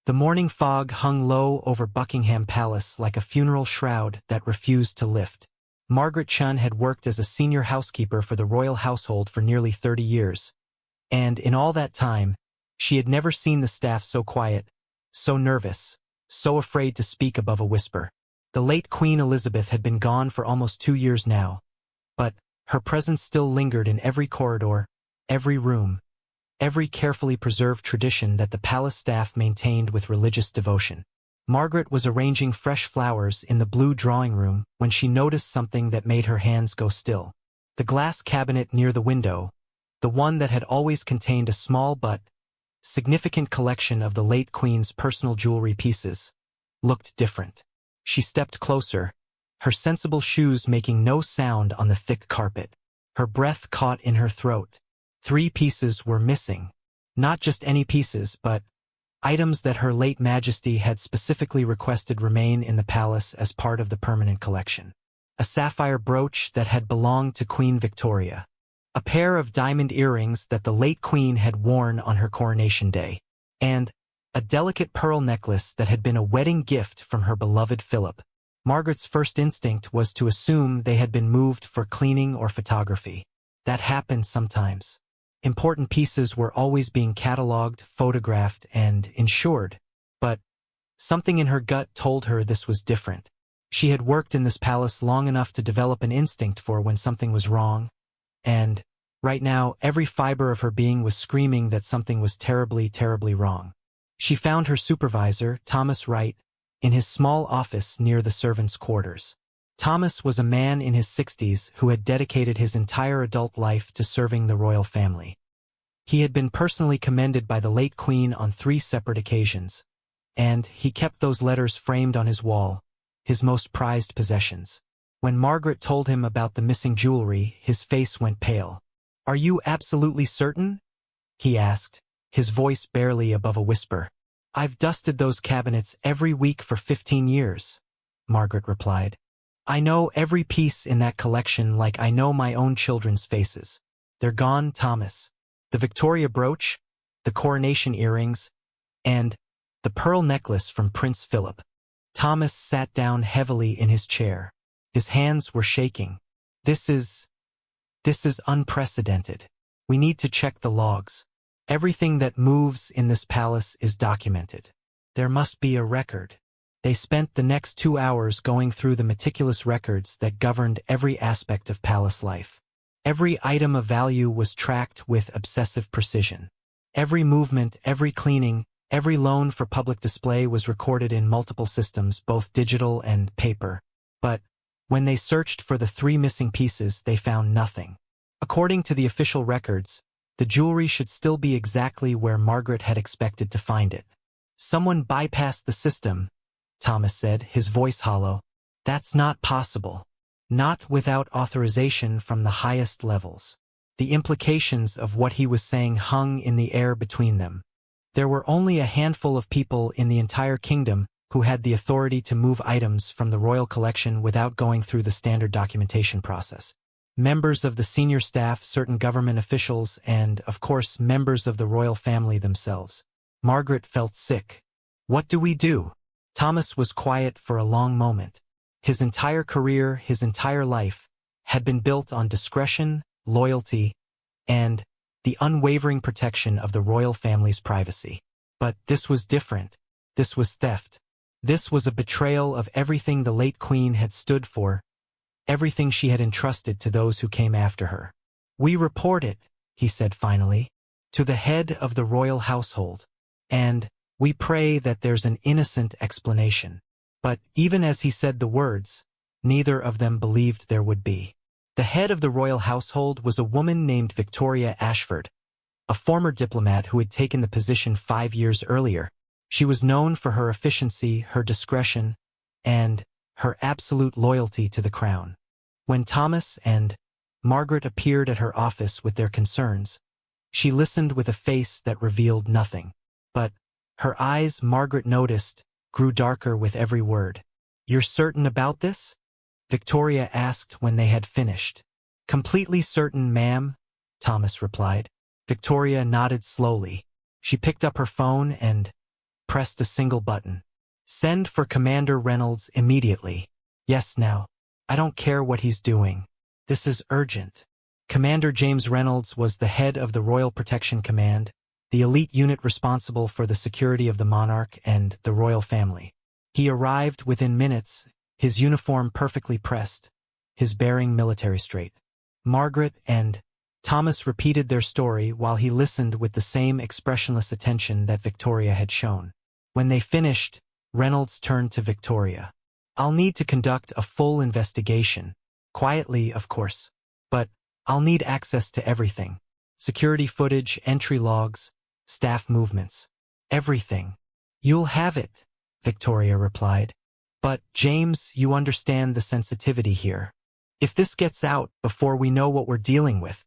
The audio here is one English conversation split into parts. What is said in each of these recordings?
The morning fog hung low over Buckingham Palace like a funeral shroud that refused to lift. Margaret Chun had worked as a senior housekeeper for the royal household for nearly 30 years. And in all that time, she had never seen the staff so quiet, so nervous, so afraid to speak above a whisper. The late Queen Elizabeth had been gone for almost 2 years now, but her presence still lingered in every corridor, every room, every carefully preserved tradition that the palace staff maintained with religious devotion. Margaret was arranging fresh flowers in the blue drawing room when she noticed something that made her hands go still. The glass cabinet near the window, the one that had always contained a small but significant collection of the late Queen's personal jewelry pieces, looked different. She stepped closer, her sensible shoes making no sound on the thick carpet. Her breath caught in her throat. 3 pieces were missing. Not just any pieces, but items that Her late Majesty had specifically requested remain in the palace as part of the permanent collection. A sapphire brooch that had belonged to Queen Victoria. A pair of diamond earrings that the late Queen had worn on her coronation day. And a delicate pearl necklace that had been a wedding gift from her beloved Philip. Margaret's first instinct was to assume they had been moved for cleaning or photography. That happened sometimes. Important pieces were always being catalogued, photographed, and insured, but something in her gut told her this was different. She had worked in this palace long enough to develop an instinct for when something was wrong, and right now every fiber of her being was screaming that something was terribly, terribly wrong. She found her supervisor, Thomas Wright, in his small office near the servants' quarters. Thomas was a man in his 60s who had dedicated his entire adult life to serving the royal family. He had been personally commended by the late Queen on 3 separate occasions, and he kept those letters framed on his wall, his most prized possessions. When Margaret told him about the missing jewelry, his face went pale. "Are you absolutely certain?" he asked, his voice barely above a whisper. "I've dusted those cabinets every week for 15 years, Margaret replied. "I know every piece in that collection like I know my own children's faces. They're gone, Thomas. The Victoria brooch, the coronation earrings, and the pearl necklace from Prince Philip." Thomas sat down heavily in his chair. His hands were shaking. This is unprecedented. We need to check the logs. Everything that moves in this palace is documented. There must be a record. They spent the next 2 hours going through the meticulous records that governed every aspect of palace life. Every item of value was tracked with obsessive precision. Every movement, every cleaning, every loan for public display was recorded in multiple systems, both digital and paper. But when they searched for the 3 missing pieces, they found nothing. According to the official records, the jewelry should still be exactly where Margaret had expected to find it. "Someone bypassed the system," Thomas said, his voice hollow. "That's not possible. Not without authorization from the highest levels." The implications of what he was saying hung in the air between them. There were only a handful of people in the entire kingdom who had the authority to move items from the royal collection without going through the standard documentation process. Members of the senior staff, certain government officials, and, of course, members of the royal family themselves. Margaret felt sick. "What do we do?" Thomas was quiet for a long moment. His entire career, his entire life, had been built on discretion, loyalty, and the unwavering protection of the royal family's privacy. But this was different. This was theft. This was a betrayal of everything the late Queen had stood for, everything she had entrusted to those who came after her. "We report it," he said finally, "to the head of the royal household, and we pray that there's an innocent explanation." But even as he said the words, neither of them believed there would be. The head of the royal household was a woman named Victoria Ashford, a former diplomat who had taken the position 5 years earlier. She was known for her efficiency, her discretion, and her absolute loyalty to the crown. When Thomas and Margaret appeared at her office with their concerns, she listened with a face that revealed nothing. But her eyes, Margaret noticed, grew darker with every word. "You're certain about this?" Victoria asked when they had finished. "Completely certain, ma'am," Thomas replied. Victoria nodded slowly. She picked up her phone and pressed a single button. "Send for Commander Reynolds immediately." "Yes, now. I don't care what he's doing. This is urgent." Commander James Reynolds was the head of the Royal Protection Command, the elite unit responsible for the security of the monarch and the royal family. He arrived within minutes, his uniform perfectly pressed, his bearing military straight. Margaret and Thomas repeated their story while he listened with the same expressionless attention that Victoria had shown. When they finished, Reynolds turned to Victoria. "I'll need to conduct a full investigation. Quietly, of course. But I'll need access to everything. Security footage, entry logs, staff movements. Everything." "You'll have it," Victoria replied. "But, James, you understand the sensitivity here. If this gets out before we know what we're dealing with."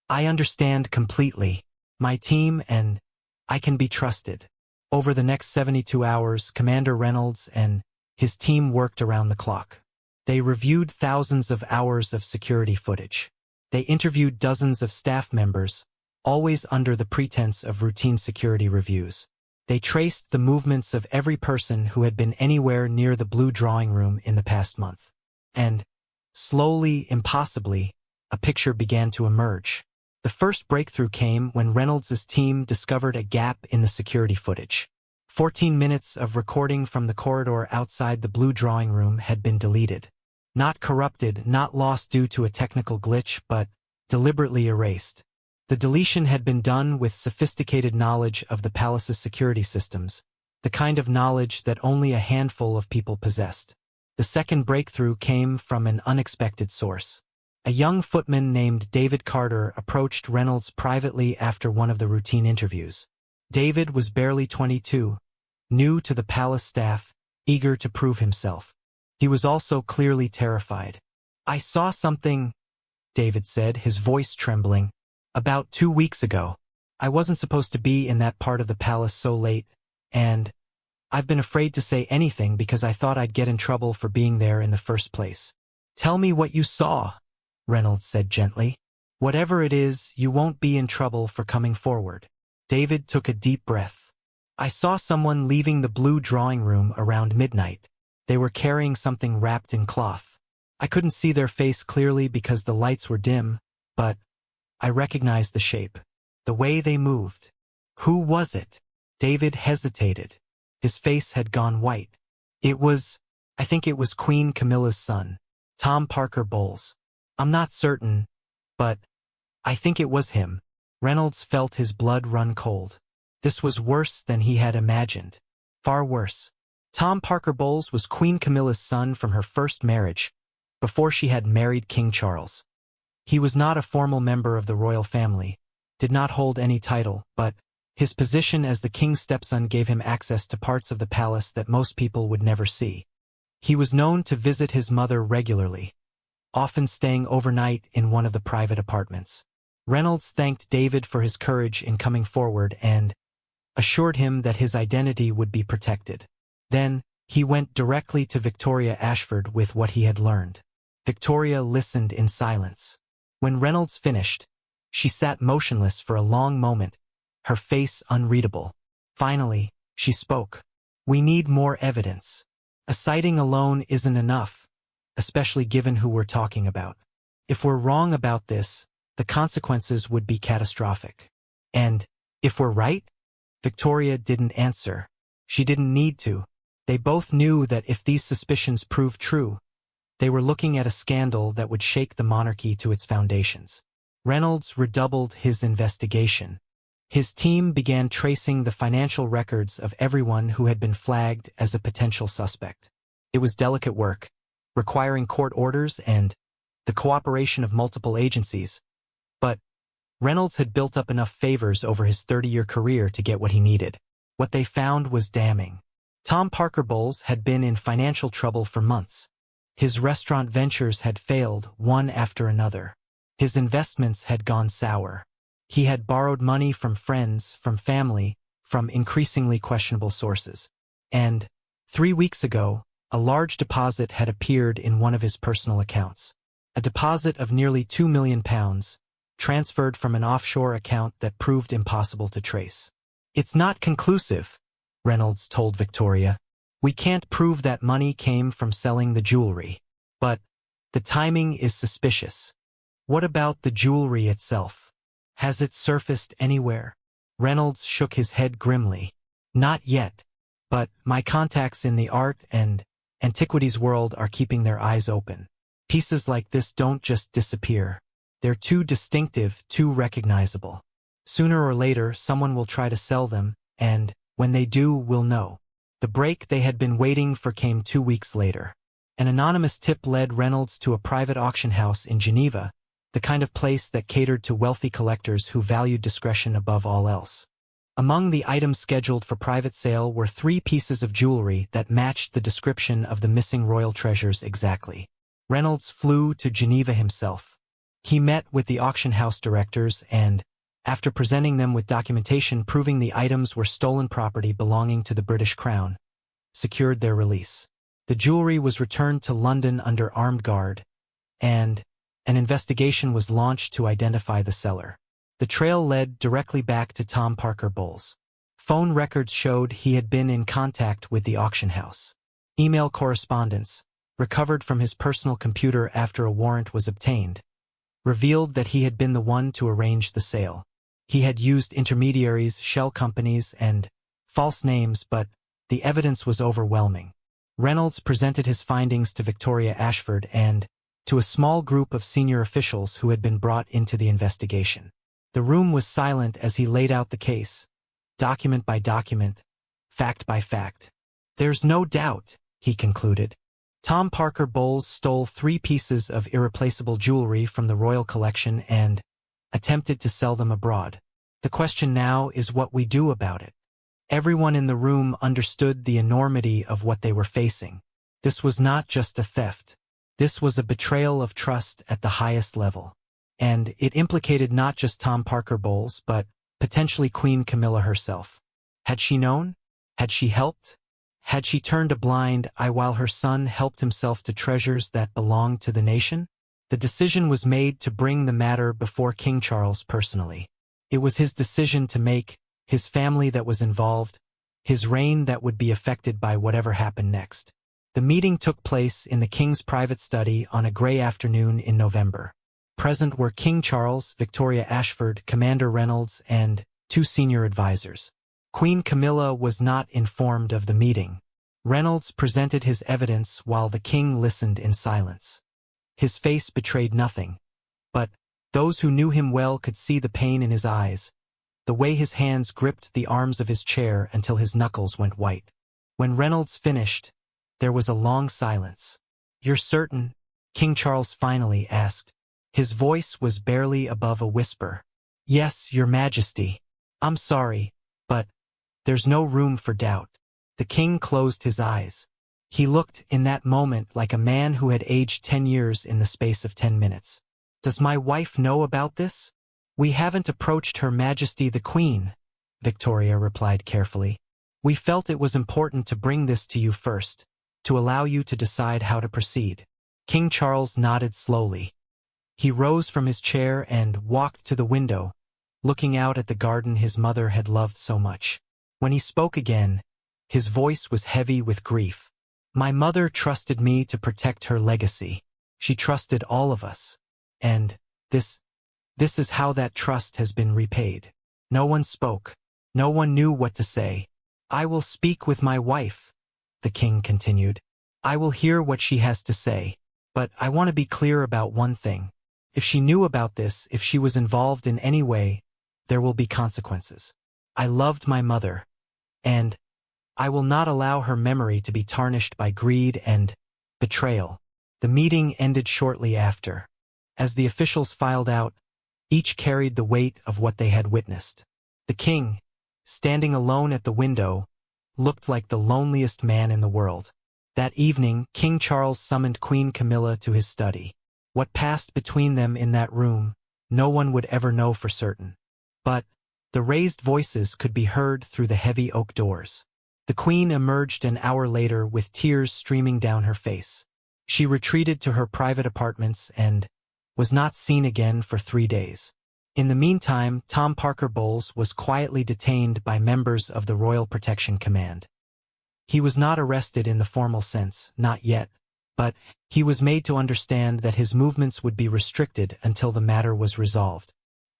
"I understand completely. My team and I can be trusted." Over the next 72 hours, Commander Reynolds and his team worked around the clock. They reviewed thousands of hours of security footage. They interviewed dozens of staff members, always under the pretense of routine security reviews. They traced the movements of every person who had been anywhere near the blue drawing room in the past month. And, slowly, impossibly, a picture began to emerge. The first breakthrough came when Reynolds' team discovered a gap in the security footage. 14 minutes of recording from the corridor outside the blue drawing room had been deleted. Not corrupted, not lost due to a technical glitch, but deliberately erased. The deletion had been done with sophisticated knowledge of the palace's security systems, the kind of knowledge that only a handful of people possessed. The second breakthrough came from an unexpected source. A young footman named David Carter approached Reynolds privately after one of the routine interviews. David was barely 22, new to the palace staff, eager to prove himself. He was also clearly terrified. "I saw something," David said, his voice trembling. "About 2 weeks ago. I wasn't supposed to be in that part of the palace so late, and I've been afraid to say anything because I thought I'd get in trouble for being there in the first place." "Tell me what you saw," Reynolds said gently. "Whatever it is, you won't be in trouble for coming forward." David took a deep breath. "I saw someone leaving the blue drawing room around midnight. They were carrying something wrapped in cloth. I couldn't see their face clearly because the lights were dim, but I recognized the shape, the way they moved." "Who was it?" David hesitated. His face had gone white. I think it was Queen Camilla's son, Tom Parker Bowles. I'm not certain, but I think it was him." Reynolds felt his blood run cold. This was worse than he had imagined. Far worse. Tom Parker Bowles was Queen Camilla's son from her first marriage, before she had married King Charles. He was not a formal member of the royal family, did not hold any title, but his position as the king's stepson gave him access to parts of the palace that most people would never see. He was known to visit his mother regularly, often staying overnight in one of the private apartments. Reynolds thanked David for his courage in coming forward and assured him that his identity would be protected. Then, he went directly to Victoria Ashford with what he had learned. Victoria listened in silence. When Reynolds finished, she sat motionless for a long moment, her face unreadable. Finally, she spoke. "We need more evidence. A sighting alone isn't enough, especially given who we're talking about. If we're wrong about this, the consequences would be catastrophic. And if we're right?" Victoria didn't answer. She didn't need to. They both knew that if these suspicions proved true, they were looking at a scandal that would shake the monarchy to its foundations. Reynolds redoubled his investigation. His team began tracing the financial records of everyone who had been flagged as a potential suspect. It was delicate work, requiring court orders and the cooperation of multiple agencies, but Reynolds had built up enough favors over his 30-year career to get what he needed. What they found was damning. Tom Parker Bowles had been in financial trouble for months. His restaurant ventures had failed one after another. His investments had gone sour. He had borrowed money from friends, from family, from increasingly questionable sources. And 3 weeks ago, a large deposit had appeared in one of his personal accounts. A deposit of nearly £2 million, transferred from an offshore account that proved impossible to trace. "It's not conclusive," Reynolds told Victoria. We can't prove that money came from selling the jewelry. But the timing is suspicious. What about the jewelry itself? Has it surfaced anywhere? Reynolds shook his head grimly. Not yet. But my contacts in the art and antiquities world are keeping their eyes open. Pieces like this don't just disappear. They're too distinctive, too recognizable. Sooner or later, someone will try to sell them, and when they do, we'll know. The break they had been waiting for came 2 weeks later. An anonymous tip led Reynolds to a private auction house in Geneva, the kind of place that catered to wealthy collectors who valued discretion above all else. Among the items scheduled for private sale were 3 pieces of jewelry that matched the description of the missing royal treasures exactly. Reynolds flew to Geneva himself. He met with the auction house directors and, after presenting them with documentation proving the items were stolen property belonging to the British Crown, secured their release. The jewelry was returned to London under armed guard, and an investigation was launched to identify the seller. The trail led directly back to Tom Parker Bowles. Phone records showed he had been in contact with the auction house. Email correspondence, recovered from his personal computer after a warrant was obtained, revealed that he had been the one to arrange the sale. He had used intermediaries, shell companies, and false names, but the evidence was overwhelming. Reynolds presented his findings to Victoria Ashford and to a small group of senior officials who had been brought into the investigation. The room was silent as he laid out the case, document by document, fact by fact. There's no doubt, he concluded. Tom Parker Bowles stole 3 pieces of irreplaceable jewelry from the royal collection and attempted to sell them abroad. The question now is what we do about it. Everyone in the room understood the enormity of what they were facing. This was not just a theft. This was a betrayal of trust at the highest level. And it implicated not just Tom Parker Bowles, but potentially Queen Camilla herself. Had she known? Had she helped? Had she turned a blind eye while her son helped himself to treasures that belonged to the nation? The decision was made to bring the matter before King Charles personally. It was his decision to make, his family that was involved, his reign that would be affected by whatever happened next. The meeting took place in the king's private study on a gray afternoon in November. Present were King Charles, Victoria Ashford, Commander Reynolds, and 2 senior advisors. Queen Camilla was not informed of the meeting. Reynolds presented his evidence while the king listened in silence. His face betrayed nothing, but those who knew him well could see the pain in his eyes, the way his hands gripped the arms of his chair until his knuckles went white. When Reynolds finished, there was a long silence. "You're certain?" King Charles finally asked. His voice was barely above a whisper. "Yes, Your Majesty. I'm sorry, but there's no room for doubt." The king closed his eyes. He looked in that moment like a man who had aged 10 years in the space of 10 minutes. "Does my wife know about this?" "We haven't approached Her Majesty the Queen," Victoria replied carefully. "We felt it was important to bring this to you first, to allow you to decide how to proceed." King Charles nodded slowly. He rose from his chair and walked to the window, looking out at the garden his mother had loved so much. When he spoke again, his voice was heavy with grief. "My mother trusted me to protect her legacy. She trusted all of us. And this is how that trust has been repaid." No one spoke. No one knew what to say. "I will speak with my wife," the king continued. "I will hear what she has to say. But I want to be clear about one thing. If she knew about this, if she was involved in any way, there will be consequences. I loved my mother, and I will not allow her memory to be tarnished by greed and betrayal." The meeting ended shortly after. As the officials filed out, each carried the weight of what they had witnessed. The king, standing alone at the window, looked like the loneliest man in the world. That evening, King Charles summoned Queen Camilla to his study. What passed between them in that room, no one would ever know for certain. But the raised voices could be heard through the heavy oak doors. The queen emerged an hour later with tears streaming down her face. She retreated to her private apartments and was not seen again for 3 days. In the meantime, Tom Parker Bowles was quietly detained by members of the Royal Protection Command. He was not arrested in the formal sense, not yet, but he was made to understand that his movements would be restricted until the matter was resolved.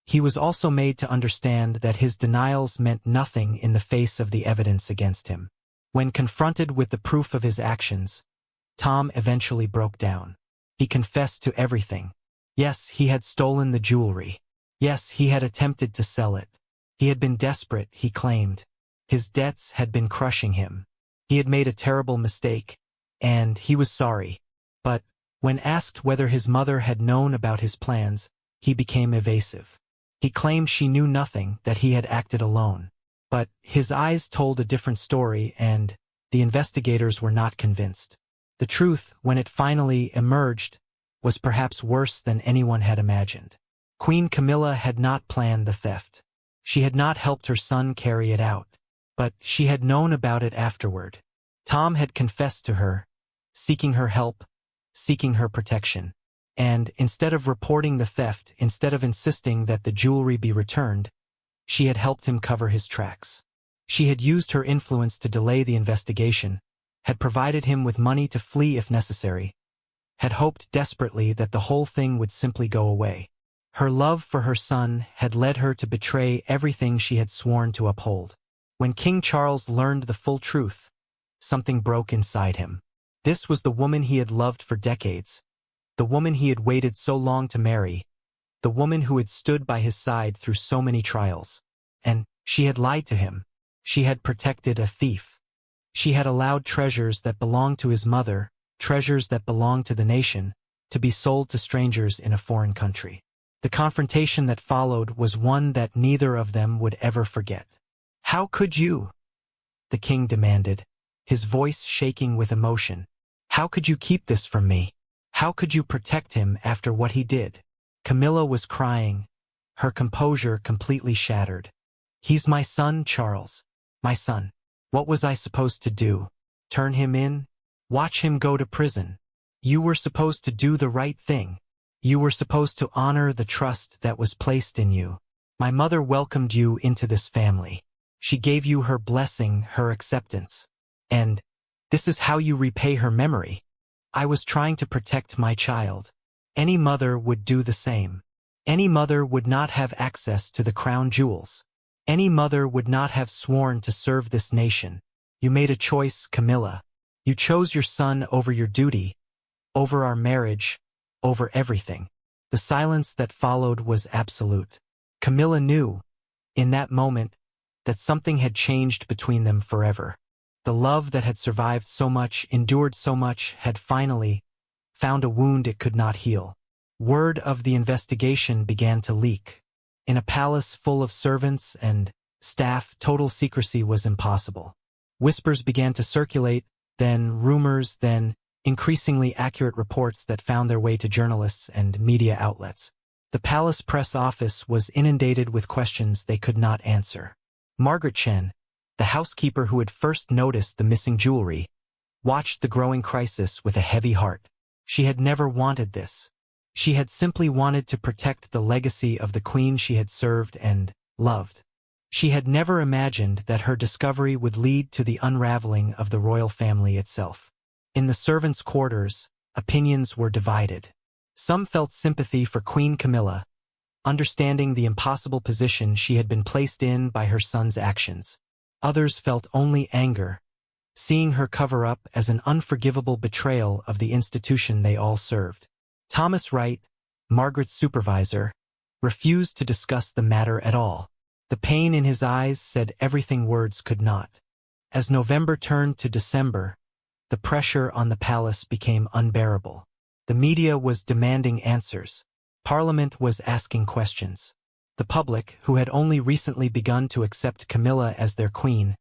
He was also made to understand that his denials meant nothing in the face of the evidence against him. When confronted with the proof of his actions, Tom eventually broke down. He confessed to everything. Yes, he had stolen the jewelry. Yes, he had attempted to sell it. He had been desperate, he claimed. His debts had been crushing him. He had made a terrible mistake, and he was sorry. But when asked whether his mother had known about his plans, he became evasive. He claimed she knew nothing, that he had acted alone. But his eyes told a different story, and the investigators were not convinced. The truth, when it finally emerged, was perhaps worse than anyone had imagined. Queen Camilla had not planned the theft. She had not helped her son carry it out. But she had known about it afterward. Tom had confessed to her, seeking her help, seeking her protection. And instead of reporting the theft, instead of insisting that the jewelry be returned, she had helped him cover his tracks. She had used her influence to delay the investigation, had provided him with money to flee if necessary, had hoped desperately that the whole thing would simply go away. Her love for her son had led her to betray everything she had sworn to uphold. When King Charles learned the full truth, something broke inside him. This was the woman he had loved for decades, the woman he had waited so long to marry, the woman who had stood by his side through so many trials. And she had lied to him. She had protected a thief. She had allowed treasures that belonged to his mother, treasures that belonged to the nation, to be sold to strangers in a foreign country. The confrontation that followed was one that neither of them would ever forget. "How could you?" the king demanded, his voice shaking with emotion. "How could you keep this from me? How could you protect him after what he did?" Camilla was crying, her composure completely shattered. "He's my son, Charles. My son. What was I supposed to do? Turn him in? Watch him go to prison? You were supposed to do the right thing. You were supposed to honor the trust that was placed in you. My mother welcomed you into this family. She gave you her blessing, her acceptance. And this is how you repay her memory. I was trying to protect my child. Any mother would do the same. Any mother would not have access to the crown jewels. Any mother would not have sworn to serve this nation. You made a choice, Camilla. You chose your son over your duty, over our marriage, over everything." The silence that followed was absolute. Camilla knew, in that moment, that something had changed between them forever. The love that had survived so much, endured so much, had finally found a wound it could not heal. Word of the investigation began to leak. In a palace full of servants and staff, total secrecy was impossible. Whispers began to circulate, then rumors, then increasingly accurate reports that found their way to journalists and media outlets. The palace press office was inundated with questions they could not answer. Margaret Chen, the housekeeper who had first noticed the missing jewelry, watched the growing crisis with a heavy heart. She had never wanted this. She had simply wanted to protect the legacy of the queen she had served and loved. She had never imagined that her discovery would lead to the unraveling of the royal family itself. In the servants' quarters, opinions were divided. Some felt sympathy for Queen Camilla, understanding the impossible position she had been placed in by her son's actions. Others felt only anger, seeing her cover up as an unforgivable betrayal of the institution they all served. Thomas Wright, Margaret's supervisor, refused to discuss the matter at all. The pain in his eyes said everything words could not. As November turned to December, the pressure on the palace became unbearable. The media was demanding answers. Parliament was asking questions. The public, who had only recently begun to accept Camilla as their queen,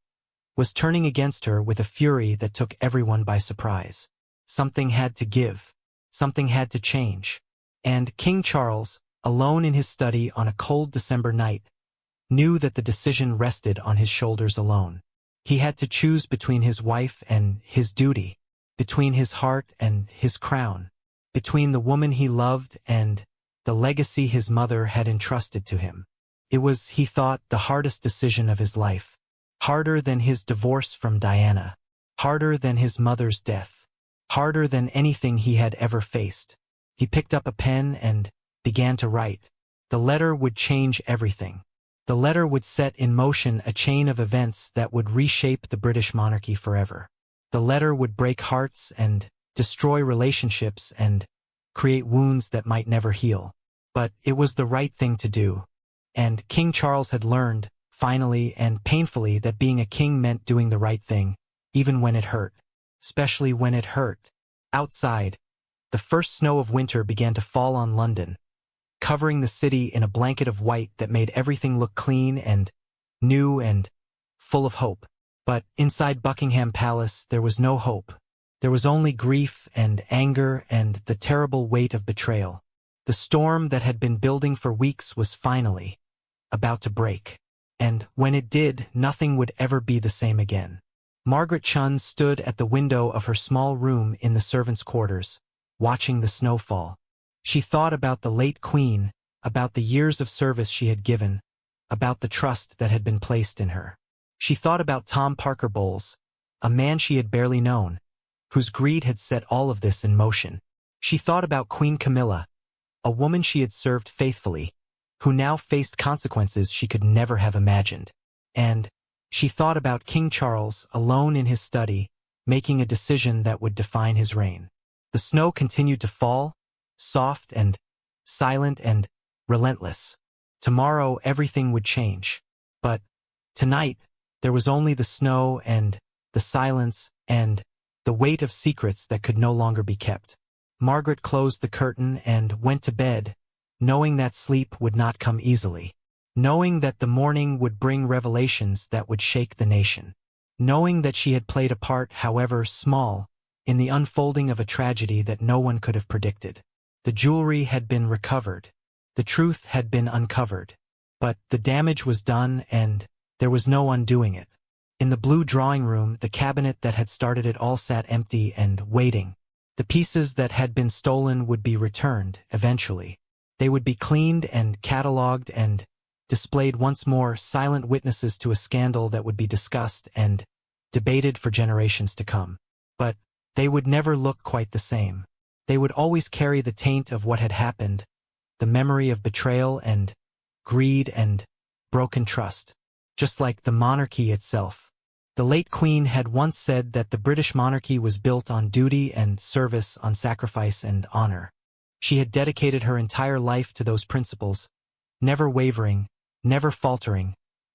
was turning against her with a fury that took everyone by surprise. Something had to give. Something had to change. And King Charles, alone in his study on a cold December night, knew that the decision rested on his shoulders alone. He had to choose between his wife and his duty, between his heart and his crown, between the woman he loved and the legacy his mother had entrusted to him. It was, he thought, the hardest decision of his life. Harder than his divorce from Diana. Harder than his mother's death. Harder than anything he had ever faced. He picked up a pen and began to write. The letter would change everything. The letter would set in motion a chain of events that would reshape the British monarchy forever. The letter would break hearts and destroy relationships and create wounds that might never heal. But it was the right thing to do. And King Charles had learned, finally and painfully, that being a king meant doing the right thing, even when it hurt. Especially when it hurt. Outside, the first snow of winter began to fall on London, covering the city in a blanket of white that made everything look clean and new and full of hope. But inside Buckingham Palace there was no hope. There was only grief and anger and the terrible weight of betrayal. The storm that had been building for weeks was finally about to break. And when it did, nothing would ever be the same again. Margaret Chun stood at the window of her small room in the servants' quarters, watching the snow fall. She thought about the late Queen, about the years of service she had given, about the trust that had been placed in her. She thought about Tom Parker Bowles, a man she had barely known, whose greed had set all of this in motion. She thought about Queen Camilla, a woman she had served faithfully, who now faced consequences she could never have imagined. And she thought about King Charles, alone in his study, making a decision that would define his reign. The snow continued to fall, soft and silent and relentless. Tomorrow everything would change. But tonight, there was only the snow and the silence and the weight of secrets that could no longer be kept. Margaret closed the curtain and went to bed, knowing that sleep would not come easily, knowing that the morning would bring revelations that would shake the nation, knowing that she had played a part, however small, in the unfolding of a tragedy that no one could have predicted. The jewelry had been recovered. The truth had been uncovered. But the damage was done and there was no undoing it. In the blue drawing room, the cabinet that had started it all sat empty and waiting. The pieces that had been stolen would be returned, eventually. They would be cleaned and catalogued and displayed once more, silent witnesses to a scandal that would be discussed and debated for generations to come. But they would never look quite the same. They would always carry the taint of what had happened, the memory of betrayal and greed and broken trust, just like the monarchy itself. The late Queen had once said that the British monarchy was built on duty and service, on sacrifice and honor. She had dedicated her entire life to those principles, never wavering, never faltering,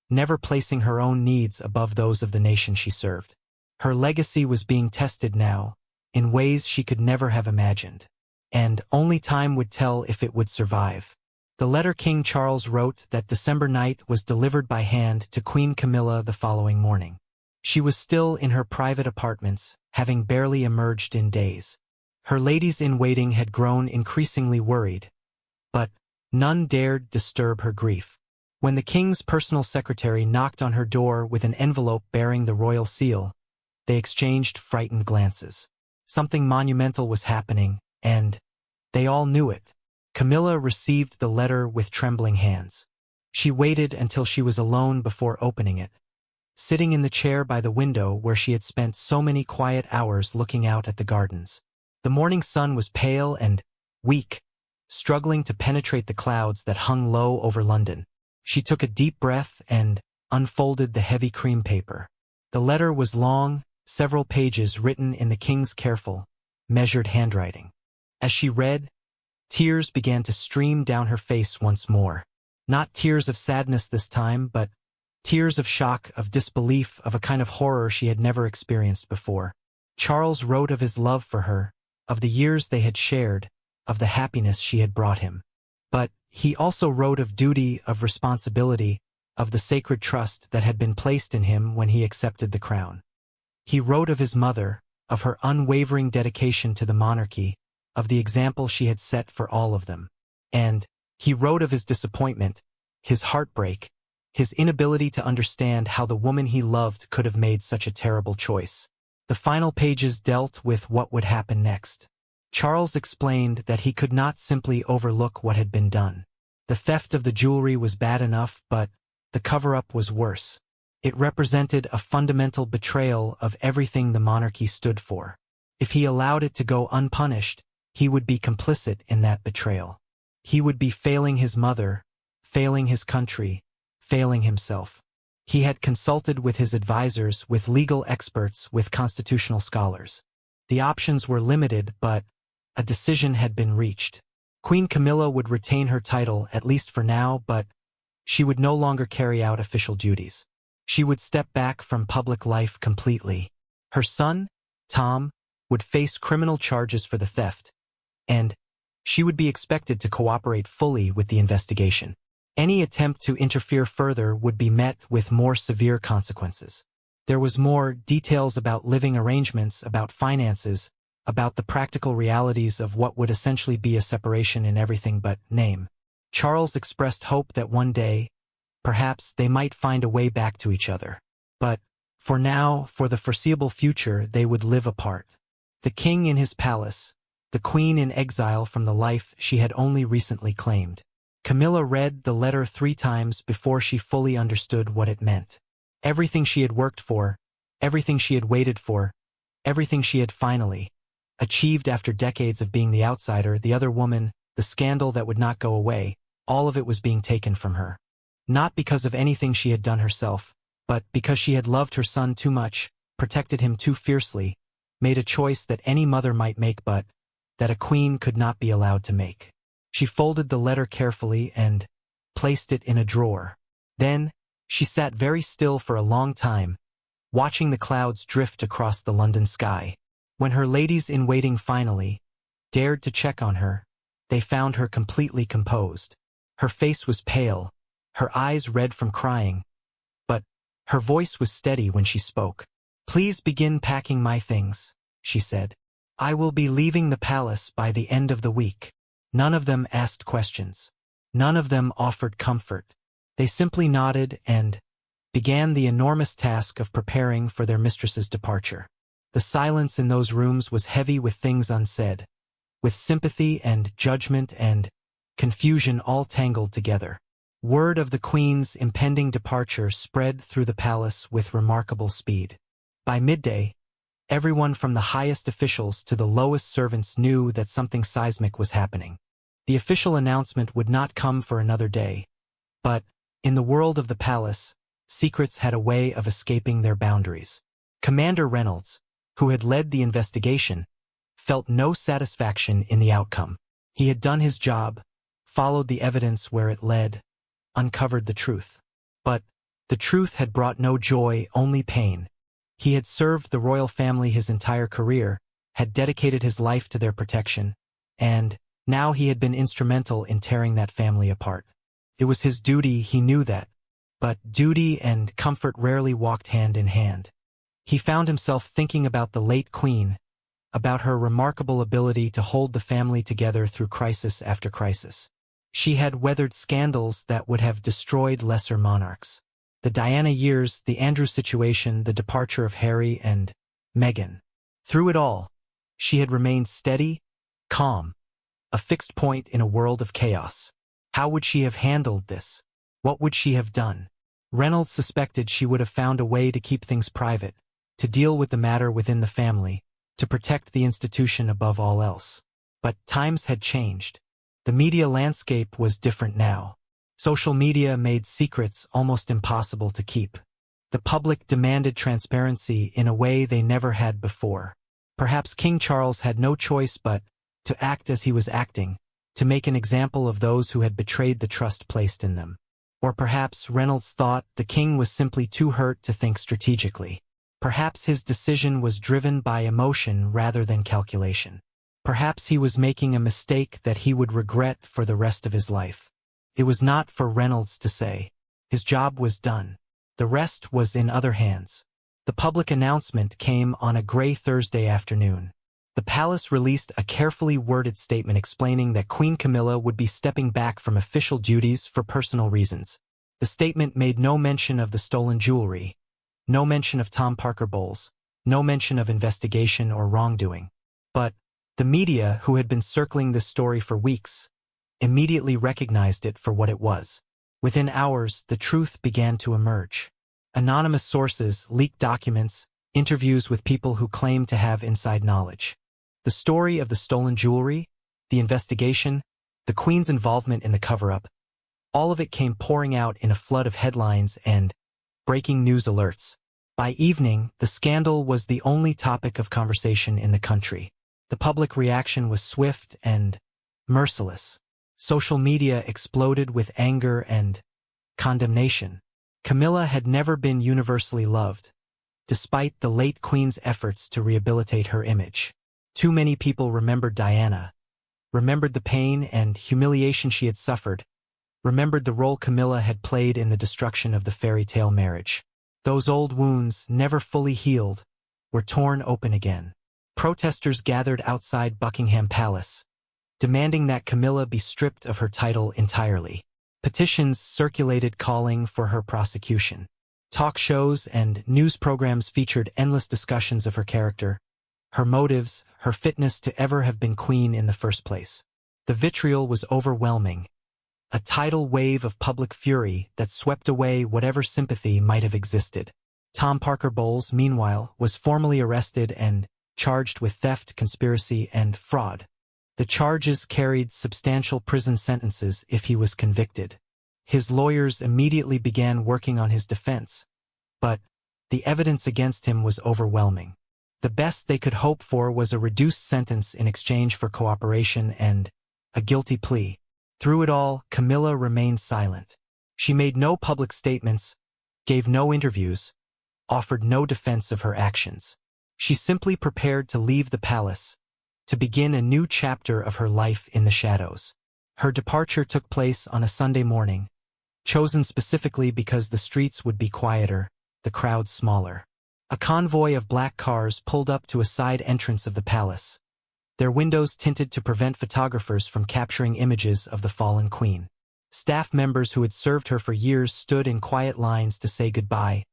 never placing her own needs above those of the nation she served. Her legacy was being tested now, in ways she could never have imagined. And only time would tell if it would survive. The letter King Charles wrote that December night was delivered by hand to Queen Camilla the following morning. She was still in her private apartments, having barely emerged in days. Her ladies-in-waiting had grown increasingly worried, but none dared disturb her grief. When the king's personal secretary knocked on her door with an envelope bearing the royal seal, they exchanged frightened glances. Something monumental was happening, and they all knew it. Camilla received the letter with trembling hands. She waited until she was alone before opening it, sitting in the chair by the window where she had spent so many quiet hours looking out at the gardens. The morning sun was pale and weak, struggling to penetrate the clouds that hung low over London. She took a deep breath and unfolded the heavy cream paper. The letter was long, several pages written in the king's careful, measured handwriting. As she read, tears began to stream down her face once more. Not tears of sadness this time, but tears of shock, of disbelief, of a kind of horror she had never experienced before. Charles wrote of his love for her, of the years they had shared, of the happiness she had brought him. But he also wrote of duty, of responsibility, of the sacred trust that had been placed in him when he accepted the crown. He wrote of his mother, of her unwavering dedication to the monarchy, of the example she had set for all of them. And he wrote of his disappointment, his heartbreak, his inability to understand how the woman he loved could have made such a terrible choice. The final pages dealt with what would happen next. Charles explained that he could not simply overlook what had been done. The theft of the jewelry was bad enough, but the cover-up was worse. It represented a fundamental betrayal of everything the monarchy stood for. If he allowed it to go unpunished, he would be complicit in that betrayal. He would be failing his mother, failing his country, failing himself. He had consulted with his advisors, with legal experts, with constitutional scholars. The options were limited, but a decision had been reached. Queen Camilla would retain her title, at least for now, but she would no longer carry out official duties. She would step back from public life completely. Her son, Tom, would face criminal charges for the theft, and she would be expected to cooperate fully with the investigation. Any attempt to interfere further would be met with more severe consequences. There was more details about living arrangements, about finances, about the practical realities of what would essentially be a separation in everything but name. Charles expressed hope that one day, perhaps, they might find a way back to each other. But, for now, for the foreseeable future, they would live apart. The king in his palace, the queen in exile from the life she had only recently claimed. Camilla read the letter 3 times before she fully understood what it meant. Everything she had worked for, everything she had waited for, everything she had finally achieved after decades of being the outsider, the other woman, the scandal that would not go away, all of it was being taken from her. Not because of anything she had done herself, but because she had loved her son too much, protected him too fiercely, made a choice that any mother might make but that a queen could not be allowed to make. She folded the letter carefully and placed it in a drawer. Then, she sat very still for a long time, watching the clouds drift across the London sky. When her ladies-in-waiting finally dared to check on her, they found her completely composed. Her face was pale, her eyes red from crying, but her voice was steady when she spoke. "Please begin packing my things," she said. "I will be leaving the palace by the end of the week." None of them asked questions. None of them offered comfort. They simply nodded and began the enormous task of preparing for their mistress's departure. The silence in those rooms was heavy with things unsaid, with sympathy and judgment and confusion all tangled together. Word of the Queen's impending departure spread through the palace with remarkable speed. By midday, everyone from the highest officials to the lowest servants knew that something seismic was happening. The official announcement would not come for another day, but, in the world of the palace, secrets had a way of escaping their boundaries. Commander Reynolds, who had led the investigation, felt no satisfaction in the outcome. He had done his job, followed the evidence where it led, uncovered the truth. But the truth had brought no joy, only pain. He had served the royal family his entire career, had dedicated his life to their protection, and now he had been instrumental in tearing that family apart. It was his duty, he knew that, but duty and comfort rarely walked hand in hand. He found himself thinking about the late queen, about her remarkable ability to hold the family together through crisis after crisis. She had weathered scandals that would have destroyed lesser monarchs. The Diana years, the Andrew situation, the departure of Harry and Meghan. Through it all, she had remained steady, calm, a fixed point in a world of chaos. How would she have handled this? What would she have done? Reynolds suspected she would have found a way to keep things private, to deal with the matter within the family, to protect the institution above all else. But times had changed. The media landscape was different now. Social media made secrets almost impossible to keep. The public demanded transparency in a way they never had before. Perhaps King Charles had no choice but to act as he was acting, to make an example of those who had betrayed the trust placed in them. Or perhaps Reynolds thought the king was simply too hurt to think strategically. Perhaps his decision was driven by emotion rather than calculation. Perhaps he was making a mistake that he would regret for the rest of his life. It was not for Reynolds to say. His job was done. The rest was in other hands. The public announcement came on a gray Thursday afternoon. The palace released a carefully worded statement explaining that Queen Camilla would be stepping back from official duties for personal reasons. The statement made no mention of the stolen jewelry, no mention of Tom Parker Bowles, no mention of investigation or wrongdoing. But The media, who had been circling this story for weeks, immediately recognized it for what it was. Within hours, the truth began to emerge. Anonymous sources leaked documents, interviews with people who claimed to have inside knowledge. The story of the stolen jewelry, the investigation, the Queen's involvement in the cover-up, all of it came pouring out in a flood of headlines and breaking news alerts. By evening, the scandal was the only topic of conversation in the country. The public reaction was swift and merciless. Social media exploded with anger and condemnation. Camilla had never been universally loved, despite the late Queen's efforts to rehabilitate her image. Too many people remembered Diana, remembered the pain and humiliation she had suffered, remembered the role Camilla had played in the destruction of the fairy tale marriage. Those old wounds, never fully healed, were torn open again. Protesters gathered outside Buckingham Palace, demanding that Camilla be stripped of her title entirely. Petitions circulated calling for her prosecution. Talk shows and news programs featured endless discussions of her character, her motives, her fitness to ever have been queen in the first place. The vitriol was overwhelming, a tidal wave of public fury that swept away whatever sympathy might have existed. Tom Parker Bowles, meanwhile, was formally arrested and charged with theft, conspiracy, and fraud. The charges carried substantial prison sentences if he was convicted. His lawyers immediately began working on his defense, but the evidence against him was overwhelming. The best they could hope for was a reduced sentence in exchange for cooperation and a guilty plea. Through it all, Camilla remained silent. She made no public statements, gave no interviews, offered no defense of her actions. She simply prepared to leave the palace, to begin a new chapter of her life in the shadows. Her departure took place on a Sunday morning, chosen specifically because the streets would be quieter, the crowd smaller. A convoy of black cars pulled up to a side entrance of the palace, their windows tinted to prevent photographers from capturing images of the fallen queen. Staff members who had served her for years stood in quiet lines to say goodbye,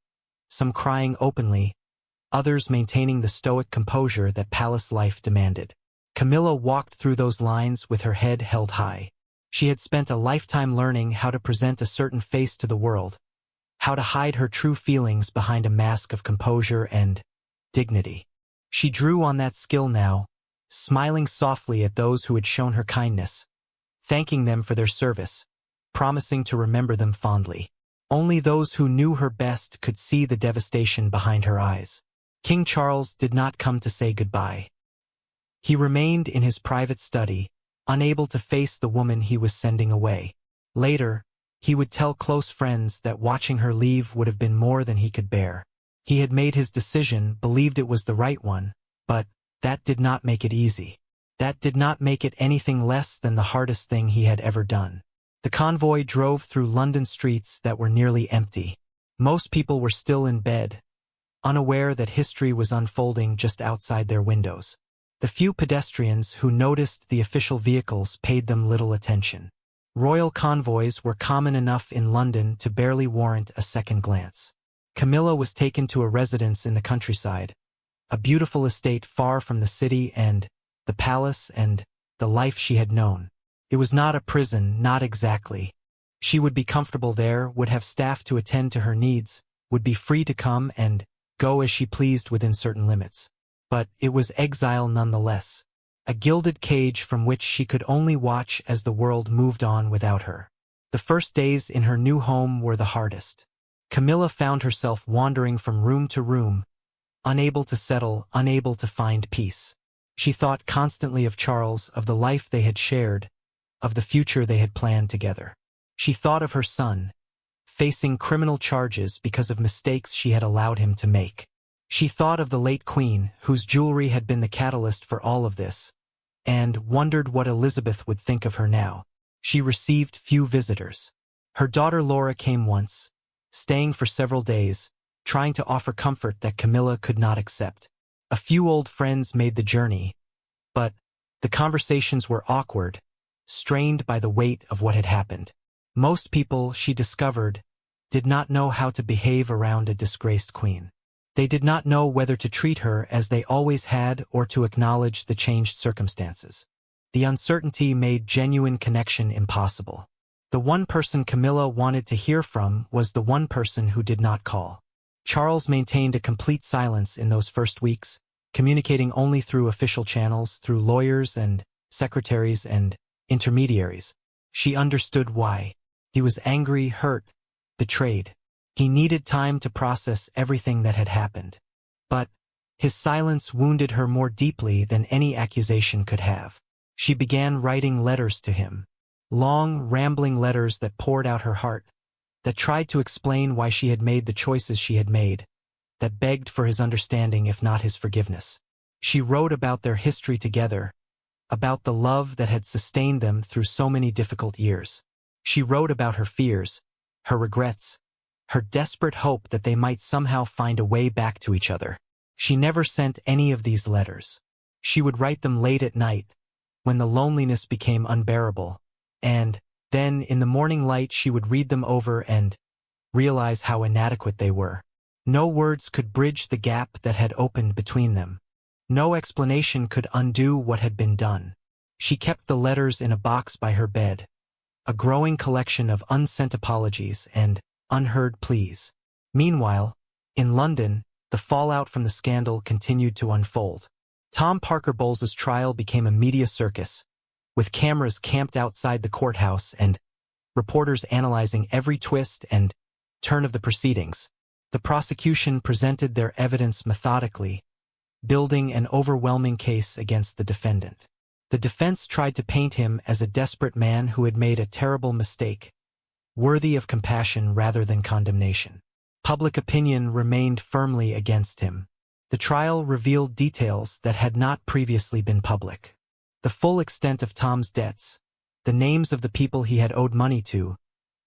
some crying openly, others maintaining the stoic composure that palace life demanded. Camilla walked through those lines with her head held high. She had spent a lifetime learning how to present a certain face to the world, how to hide her true feelings behind a mask of composure and dignity. She drew on that skill now, smiling softly at those who had shown her kindness, thanking them for their service, promising to remember them fondly. Only those who knew her best could see the devastation behind her eyes. King Charles did not come to say goodbye. He remained in his private study, unable to face the woman he was sending away. Later, he would tell close friends that watching her leave would have been more than he could bear. He had made his decision, believed it was the right one, but that did not make it easy. That did not make it anything less than the hardest thing he had ever done. The convoy drove through London streets that were nearly empty. Most people were still in bed, unaware that history was unfolding just outside their windows. The few pedestrians who noticed the official vehicles paid them little attention. Royal convoys were common enough in London to barely warrant a second glance. Camilla was taken to a residence in the countryside, a beautiful estate far from the city and the palace and the life she had known. It was not a prison, not exactly. She would be comfortable there, would have staff to attend to her needs, would be free to come and go as she pleased within certain limits. But it was exile nonetheless, a gilded cage from which she could only watch as the world moved on without her. The first days in her new home were the hardest. Camilla found herself wandering from room to room, unable to settle, unable to find peace. She thought constantly of Charles, of the life they had shared, of the future they had planned together. She thought of her son, facing criminal charges because of mistakes she had allowed him to make. She thought of the late queen, whose jewelry had been the catalyst for all of this, and wondered what Elizabeth would think of her now. She received few visitors. Her daughter Laura came once, staying for several days, trying to offer comfort that Camilla could not accept. A few old friends made the journey, but the conversations were awkward, strained by the weight of what had happened. Most people, she discovered, did not know how to behave around a disgraced queen. They did not know whether to treat her as they always had or to acknowledge the changed circumstances. The uncertainty made genuine connection impossible. The one person Camilla wanted to hear from was the one person who did not call. Charles maintained a complete silence in those first weeks, communicating only through official channels, through lawyers and secretaries and intermediaries. She understood why. He was angry, hurt, betrayed. He needed time to process everything that had happened. But his silence wounded her more deeply than any accusation could have. She began writing letters to him. Long, rambling letters that poured out her heart, that tried to explain why she had made the choices she had made, that begged for his understanding if not his forgiveness. She wrote about their history together, about the love that had sustained them through so many difficult years. She wrote about her fears, her regrets, her desperate hope that they might somehow find a way back to each other. She never sent any of these letters. She would write them late at night, when the loneliness became unbearable, and then in the morning light she would read them over and realize how inadequate they were. No words could bridge the gap that had opened between them. No explanation could undo what had been done. She kept the letters in a box by her bed, a growing collection of unsent apologies and unheard pleas. Meanwhile, in London, the fallout from the scandal continued to unfold. Tom Parker Bowles's trial became a media circus, with cameras camped outside the courthouse and reporters analyzing every twist and turn of the proceedings. The prosecution presented their evidence methodically, building an overwhelming case against the defendant. The defense tried to paint him as a desperate man who had made a terrible mistake, worthy of compassion rather than condemnation. Public opinion remained firmly against him. The trial revealed details that had not previously been public. The full extent of Tom's debts, the names of the people he had owed money to,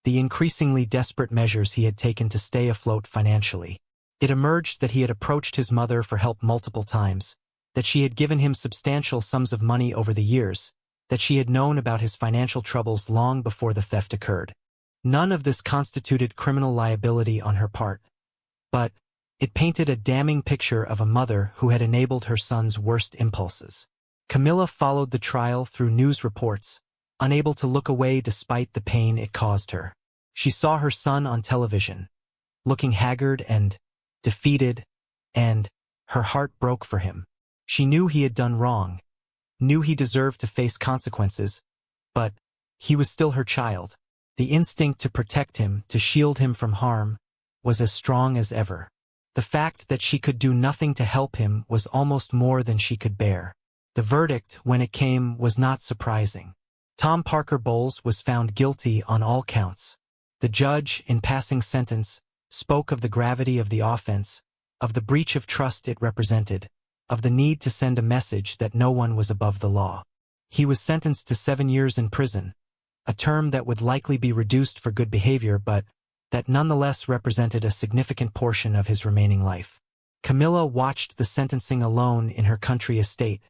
the increasingly desperate measures he had taken to stay afloat financially. It emerged that he had approached his mother for help multiple times, that she had given him substantial sums of money over the years, that she had known about his financial troubles long before the theft occurred. None of this constituted criminal liability on her part, but it painted a damning picture of a mother who had enabled her son's worst impulses. Camilla followed the trial through news reports, unable to look away despite the pain it caused her. She saw her son on television, looking haggard and defeated, and her heart broke for him. She knew he had done wrong, knew he deserved to face consequences, but he was still her child. The instinct to protect him, to shield him from harm, was as strong as ever. The fact that she could do nothing to help him was almost more than she could bear. The verdict, when it came, was not surprising. Tom Parker Bowles was found guilty on all counts. The judge, in passing sentence, spoke of the gravity of the offense, of the breach of trust it represented, of the need to send a message that no one was above the law. He was sentenced to 7 years in prison, a term that would likely be reduced for good behavior but that nonetheless represented a significant portion of his remaining life. Camilla watched the sentencing alone in her country estate,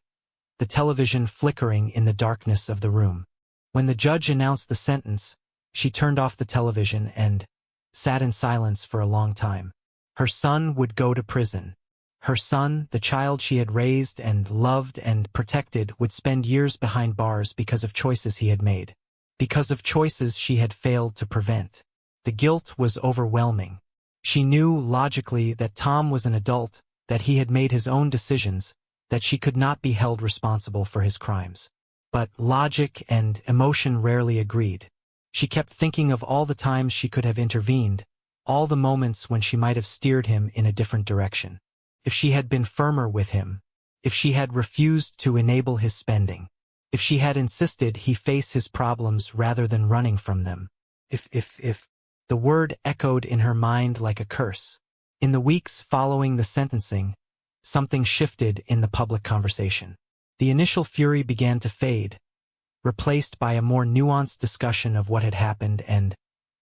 the television flickering in the darkness of the room. When the judge announced the sentence, she turned off the television and sat in silence for a long time. Her son would go to prison. Her son, the child she had raised and loved and protected, would spend years behind bars because of choices he had made, because of choices she had failed to prevent. The guilt was overwhelming. She knew logically that Tom was an adult, that he had made his own decisions, that she could not be held responsible for his crimes. But logic and emotion rarely agreed. She kept thinking of all the times she could have intervened, all the moments when she might have steered him in a different direction. If she had been firmer with him, if she had refused to enable his spending, if she had insisted he face his problems rather than running from them. If. The word echoed in her mind like a curse. In the weeks following the sentencing, something shifted in the public conversation. The initial fury began to fade, replaced by a more nuanced discussion of what had happened and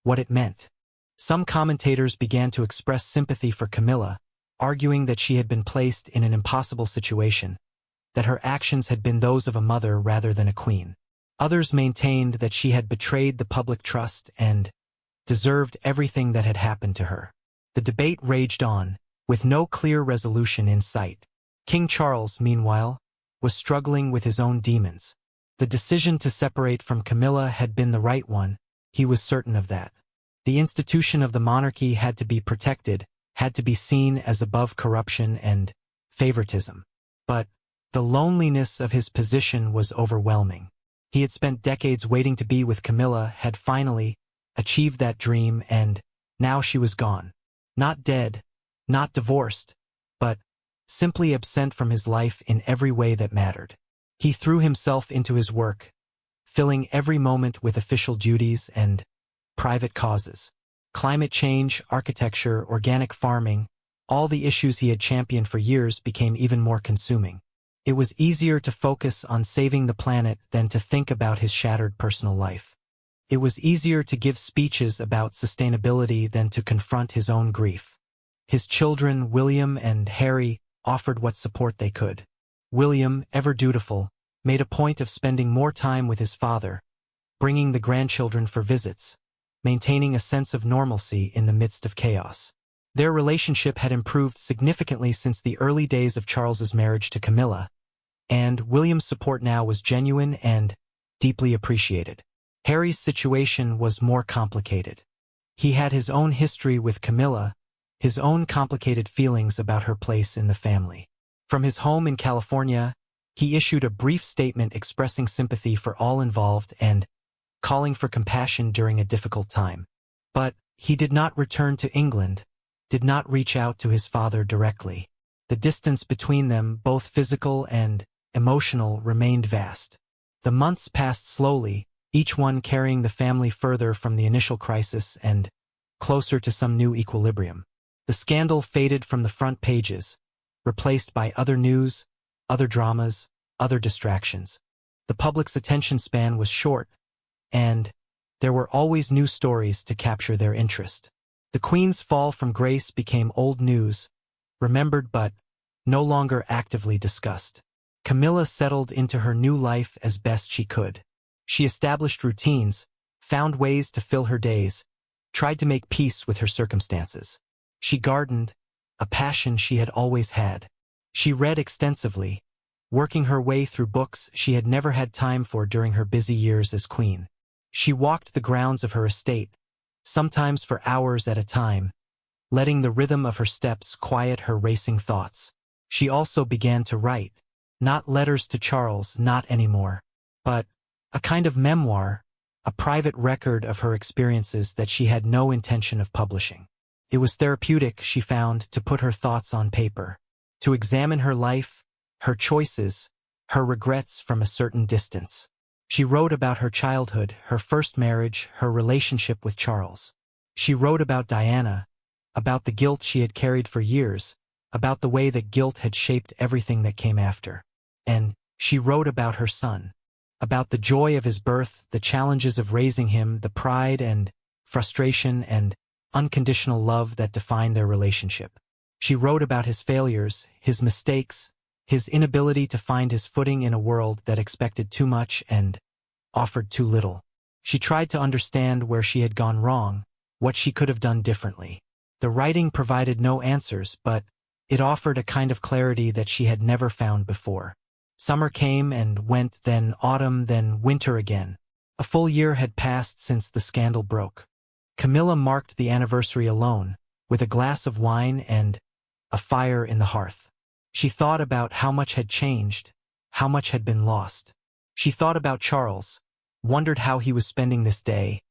what it meant. Some commentators began to express sympathy for Camilla, arguing that she had been placed in an impossible situation, that her actions had been those of a mother rather than a queen. Others maintained that she had betrayed the public trust and deserved everything that had happened to her. The debate raged on, with no clear resolution in sight. King Charles, meanwhile, was struggling with his own demons. The decision to separate from Camilla had been the right one, he was certain of that. The institution of the monarchy had to be protected, had to be seen as above corruption and favoritism. But the loneliness of his position was overwhelming. He had spent decades waiting to be with Camilla, had finally achieved that dream, and now she was gone. Not dead, not divorced, but simply absent from his life in every way that mattered. He threw himself into his work, filling every moment with official duties and private causes. Climate change, architecture, organic farming, all the issues he had championed for years became even more consuming. It was easier to focus on saving the planet than to think about his shattered personal life. It was easier to give speeches about sustainability than to confront his own grief. His children, William and Harry, offered what support they could. William, ever dutiful, made a point of spending more time with his father, bringing the grandchildren for visits, maintaining a sense of normalcy in the midst of chaos. Their relationship had improved significantly since the early days of Charles's marriage to Camilla, and William's support now was genuine and deeply appreciated. Harry's situation was more complicated. He had his own history with Camilla, his own complicated feelings about her place in the family. From his home in California, he issued a brief statement expressing sympathy for all involved and calling for compassion during a difficult time. But he did not return to England, did not reach out to his father directly. The distance between them, both physical and emotional, remained vast. The months passed slowly, each one carrying the family further from the initial crisis and closer to some new equilibrium. The scandal faded from the front pages, replaced by other news, other dramas, other distractions. The public's attention span was short, and there were always new stories to capture their interest. The Queen's fall from grace became old news, remembered but no longer actively discussed. Camilla settled into her new life as best she could. She established routines, found ways to fill her days, tried to make peace with her circumstances. She gardened, a passion she had always had. She read extensively, working her way through books she had never had time for during her busy years as queen. She walked the grounds of her estate, sometimes for hours at a time, letting the rhythm of her steps quiet her racing thoughts. She also began to write, not letters to Charles, not anymore, but a kind of memoir, a private record of her experiences that she had no intention of publishing. It was therapeutic, she found, to put her thoughts on paper, to examine her life, her choices, her regrets from a certain distance. She wrote about her childhood, her first marriage, her relationship with Charles. She wrote about Diana, about the guilt she had carried for years, about the way that guilt had shaped everything that came after. And she wrote about her son, about the joy of his birth, the challenges of raising him, the pride and frustration and unconditional love that defined their relationship. She wrote about his failures, his mistakes, his inability to find his footing in a world that expected too much and offered too little. She tried to understand where she had gone wrong, what she could have done differently. The writing provided no answers, but it offered a kind of clarity that she had never found before. Summer came and went, then autumn, then winter again. A full year had passed since the scandal broke. Camilla marked the anniversary alone, with a glass of wine and a fire in the hearth. She thought about how much had changed, how much had been lost. She thought about Charles, wondered how he was spending this day,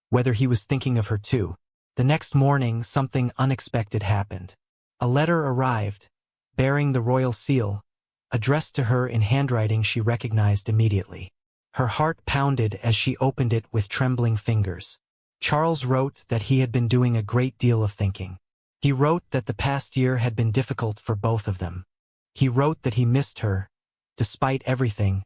whether he was thinking of her too. The next morning, something unexpected happened. A letter arrived, bearing the royal seal, addressed to her in handwriting she recognized immediately. Her heart pounded as she opened it with trembling fingers. Charles wrote that he had been doing a great deal of thinking. He wrote that the past year had been difficult for both of them. He wrote that he missed her, despite everything,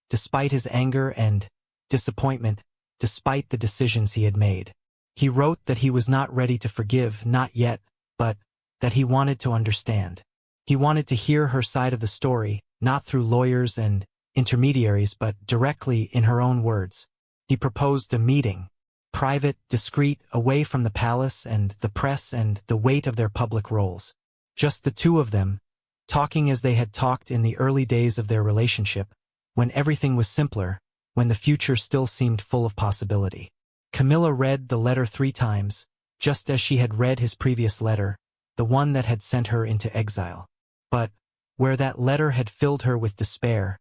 despite his anger and disappointment, despite the decisions he had made. He wrote that he was not ready to forgive, not yet, but that he wanted to understand. He wanted to hear her side of the story, not through lawyers and intermediaries, but directly in her own words. He proposed a meeting, private, discreet, away from the palace and the press and the weight of their public roles. Just the two of them, talking as they had talked in the early days of their relationship, when everything was simpler, when the future still seemed full of possibility. Camilla read the letter 3 times, just as she had read his previous letter, the one that had sent her into exile. But, where that letter had filled her with despair,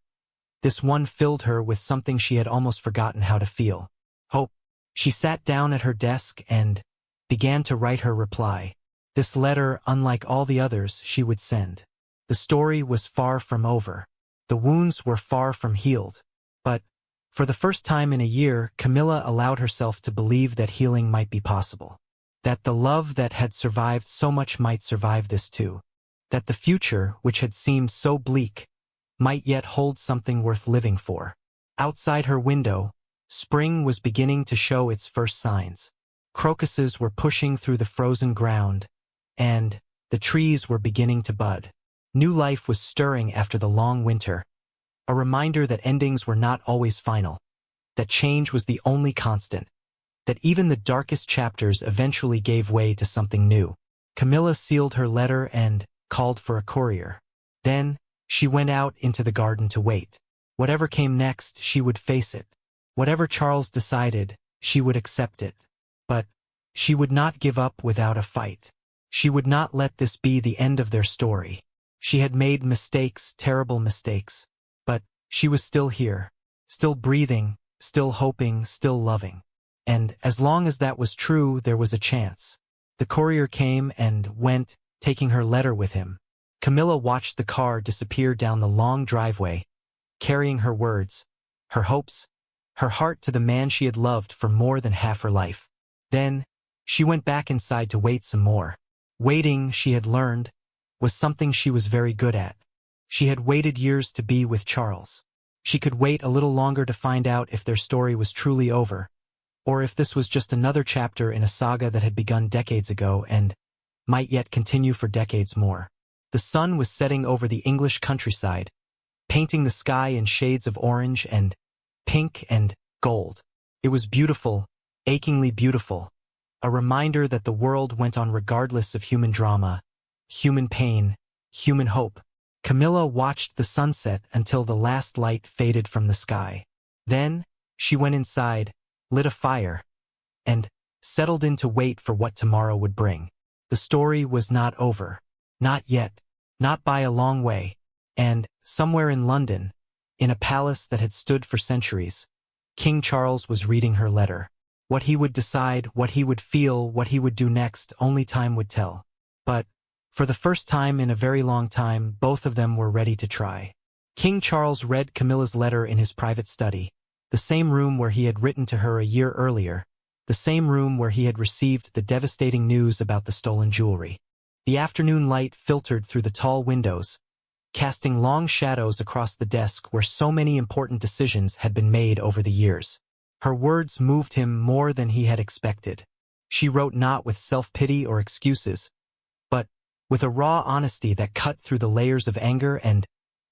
this one filled her with something she had almost forgotten how to feel: hope. She sat down at her desk and began to write her reply. This letter, unlike all the others she would send. The story was far from over. The wounds were far from healed. But, for the first time in a year, Camilla allowed herself to believe that healing might be possible. That the love that had survived so much might survive this too. That the future, which had seemed so bleak, might yet hold something worth living for. Outside her window, spring was beginning to show its first signs. Crocuses were pushing through the frozen ground, and the trees were beginning to bud. New life was stirring after the long winter, a reminder that endings were not always final, that change was the only constant, that even the darkest chapters eventually gave way to something new. Camilla sealed her letter and called for a courier. Then, she went out into the garden to wait. Whatever came next, she would face it. Whatever Charles decided, she would accept it. But she would not give up without a fight. She would not let this be the end of their story. She had made mistakes, terrible mistakes. But she was still here, still breathing, still hoping, still loving. And as long as that was true, there was a chance. The courier came and went, taking her letter with him. Camilla watched the car disappear down the long driveway, carrying her words, her hopes, her heart to the man she had loved for more than half her life. Then, she went back inside to wait some more. Waiting, she had learned, was something she was very good at. She had waited years to be with Charles. She could wait a little longer to find out if their story was truly over, or if this was just another chapter in a saga that had begun decades ago and might yet continue for decades more. The sun was setting over the English countryside, painting the sky in shades of orange and pink and gold. It was beautiful, achingly beautiful, a reminder that the world went on regardless of human drama, human pain, human hope. Camilla watched the sunset until the last light faded from the sky. Then, she went inside, lit a fire, and settled in to wait for what tomorrow would bring. The story was not over. Not yet. Not by a long way. And, somewhere in London, in a palace that had stood for centuries, King Charles was reading her letter. What he would decide, what he would feel, what he would do next, only time would tell. But, for the first time in a very long time, both of them were ready to try. King Charles read Camilla's letter in his private study, the same room where he had written to her a year earlier, the same room where he had received the devastating news about the stolen jewelry. The afternoon light filtered through the tall windows, casting long shadows across the desk where so many important decisions had been made over the years. Her words moved him more than he had expected. She wrote not with self-pity or excuses, but with a raw honesty that cut through the layers of anger and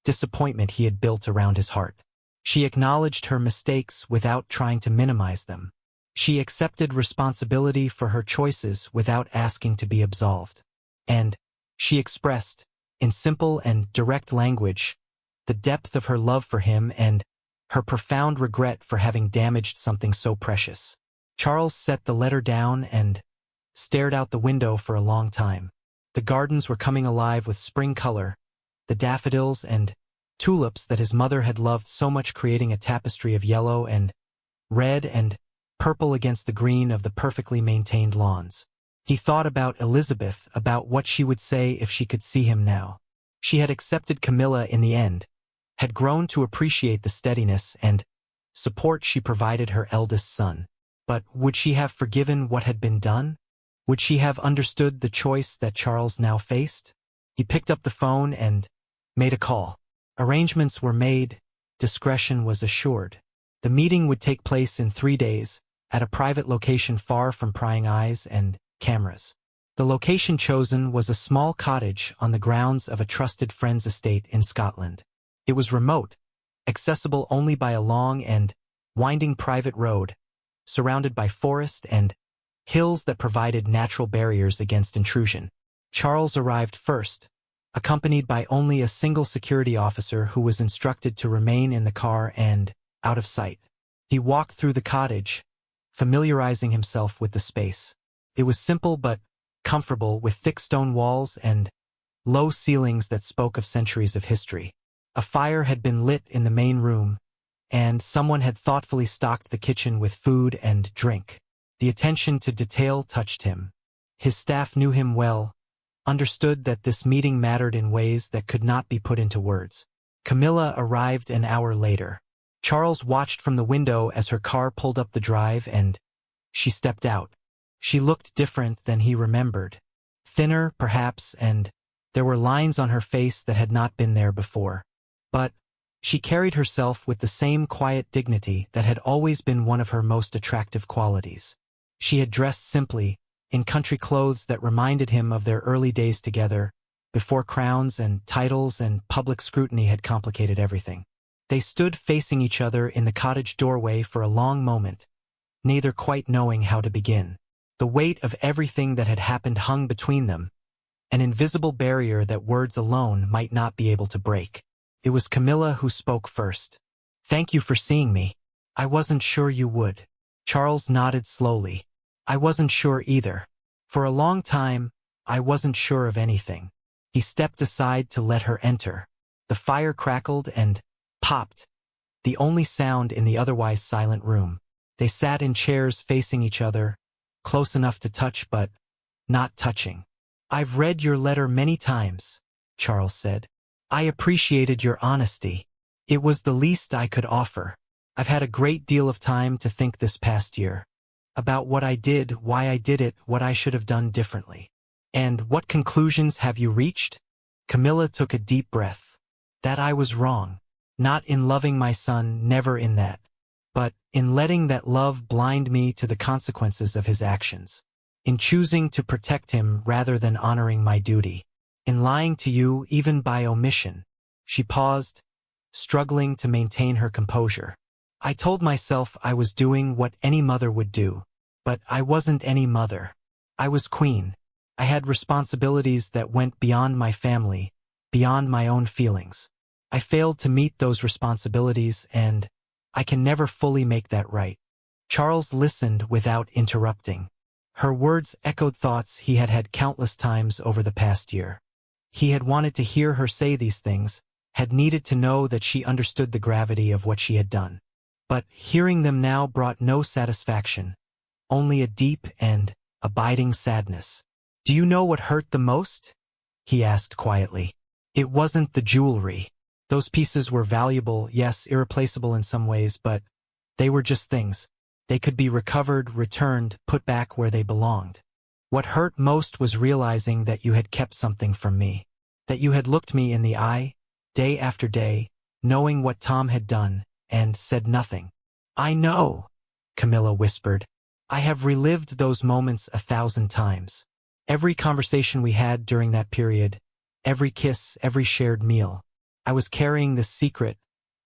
disappointment he had built around his heart. She acknowledged her mistakes without trying to minimize them. She accepted responsibility for her choices without asking to be absolved. And she expressed, in simple and direct language, the depth of her love for him and her profound regret for having damaged something so precious. Charles set the letter down and stared out the window for a long time. The gardens were coming alive with spring color, the daffodils and tulips that his mother had loved so much, creating a tapestry of yellow and red and purple against the green of the perfectly maintained lawns. He thought about Elizabeth, about what she would say if she could see him now. She had accepted Camilla in the end, had grown to appreciate the steadiness and support she provided her eldest son. But would she have forgiven what had been done? Would she have understood the choice that Charles now faced? He picked up the phone and made a call. Arrangements were made, discretion was assured. The meeting would take place in 3 days, at a private location far from prying eyes and cameras. The location chosen was a small cottage on the grounds of a trusted friend's estate in Scotland. It was remote, accessible only by a long and winding private road, surrounded by forest and hills that provided natural barriers against intrusion. Charles arrived first, accompanied by only a single security officer who was instructed to remain in the car and out of sight. He walked through the cottage, familiarizing himself with the space. It was simple but comfortable, with thick stone walls and low ceilings that spoke of centuries of history. A fire had been lit in the main room, and someone had thoughtfully stocked the kitchen with food and drink. The attention to detail touched him. His staff knew him well, understood that this meeting mattered in ways that could not be put into words. Camilla arrived an hour later. Charles watched from the window as her car pulled up the drive, and she stepped out. She looked different than he remembered. Thinner, perhaps, and there were lines on her face that had not been there before. But she carried herself with the same quiet dignity that had always been one of her most attractive qualities. She had dressed simply, in country clothes that reminded him of their early days together, before crowns and titles and public scrutiny had complicated everything. They stood facing each other in the cottage doorway for a long moment, neither quite knowing how to begin. The weight of everything that had happened hung between them, an invisible barrier that words alone might not be able to break. It was Camilla who spoke first. "Thank you for seeing me. I wasn't sure you would." Charles nodded slowly. "I wasn't sure either. For a long time, I wasn't sure of anything." He stepped aside to let her enter. The fire crackled and popped, the only sound in the otherwise silent room. They sat in chairs facing each other, close enough to touch but not touching. "I've read your letter many times," Charles said. "I appreciated your honesty. It was the least I could offer. I've had a great deal of time to think this past year. About what I did, why I did it, what I should have done differently." "And what conclusions have you reached?" Camilla took a deep breath. "That I was wrong. Not in loving my son, never in that. But in letting that love blind me to the consequences of his actions. In choosing to protect him rather than honoring my duty. In lying to you, even by omission." She paused, struggling to maintain her composure. "I told myself I was doing what any mother would do. But I wasn't any mother. I was queen. I had responsibilities that went beyond my family, beyond my own feelings. I failed to meet those responsibilities, and I can never fully make that right." Charles listened without interrupting. Her words echoed thoughts he had had countless times over the past year. He had wanted to hear her say these things, had needed to know that she understood the gravity of what she had done. But hearing them now brought no satisfaction, only a deep and abiding sadness. "Do you know what hurt the most?" he asked quietly. "It wasn't the jewelry. Those pieces were valuable, yes, irreplaceable in some ways, but they were just things. They could be recovered, returned, put back where they belonged. What hurt most was realizing that you had kept something from me, that you had looked me in the eye, day after day, knowing what Tom had done, and said nothing." "I know," Camilla whispered. "I have relived those moments 1,000 times. Every conversation we had during that period, every kiss, every shared meal. I was carrying this secret,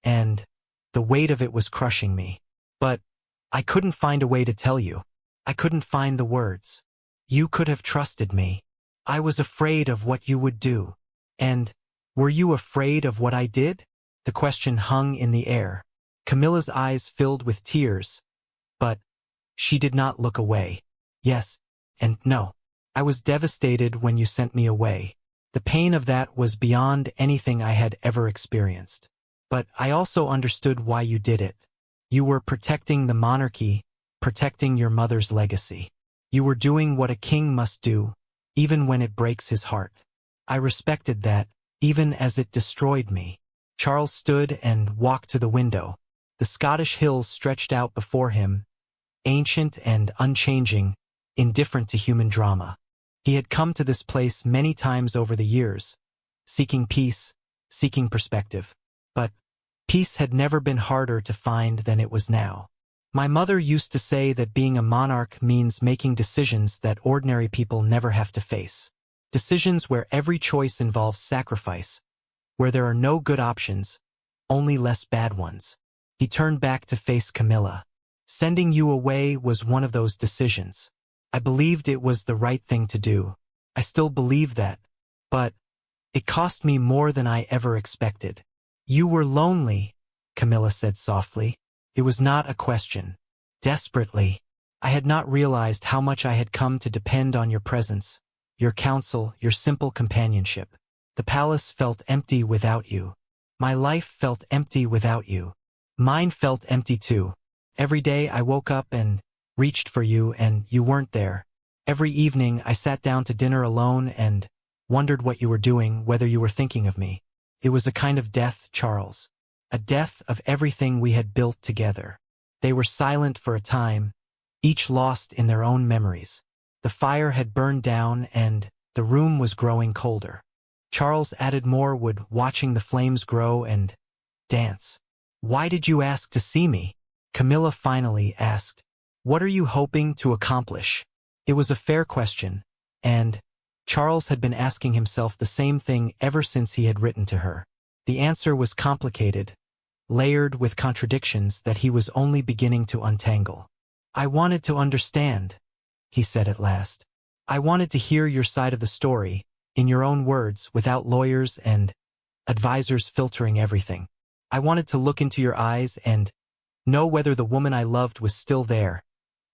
and the weight of it was crushing me. But I couldn't find a way to tell you. I couldn't find the words. You could have trusted me. I was afraid of what you would do. And were you afraid of what I did?" The question hung in the air. Camilla's eyes filled with tears, but she did not look away. "Yes, and no. I was devastated when you sent me away. The pain of that was beyond anything I had ever experienced. But I also understood why you did it. You were protecting the monarchy, protecting your mother's legacy. You were doing what a king must do, even when it breaks his heart. I respected that, even as it destroyed me." Charles stood and walked to the window. The Scottish hills stretched out before him, ancient and unchanging, indifferent to human drama. He had come to this place many times over the years, seeking peace, seeking perspective. But peace had never been harder to find than it was now. "My mother used to say that being a monarch means making decisions that ordinary people never have to face. Decisions where every choice involves sacrifice, where there are no good options, only less bad ones." He turned back to face Camilla. "Sending you away was one of those decisions. I believed it was the right thing to do. I still believe that. But it cost me more than I ever expected. You were lonely, Camilla said softly. It was not a question. Desperately. I had not realized how much I had come to depend on your presence, your counsel, your simple companionship. The palace felt empty without you. My life felt empty without you. Mine felt empty too. Every day I woke up and reached for you and you weren't there. Every evening I sat down to dinner alone and wondered what you were doing, whether you were thinking of me. It was a kind of death, Charles. A death of everything we had built together. They were silent for a time, each lost in their own memories. The fire had burned down and the room was growing colder. Charles added more wood, watching the flames grow and dance. Why did you ask to see me? Camilla finally asked. What are you hoping to accomplish? It was a fair question, and Charles had been asking himself the same thing ever since he had written to her. The answer was complicated, layered with contradictions that he was only beginning to untangle. I wanted to understand, he said at last. I wanted to hear your side of the story, in your own words, without lawyers and advisors filtering everything. I wanted to look into your eyes and know whether the woman I loved was still there,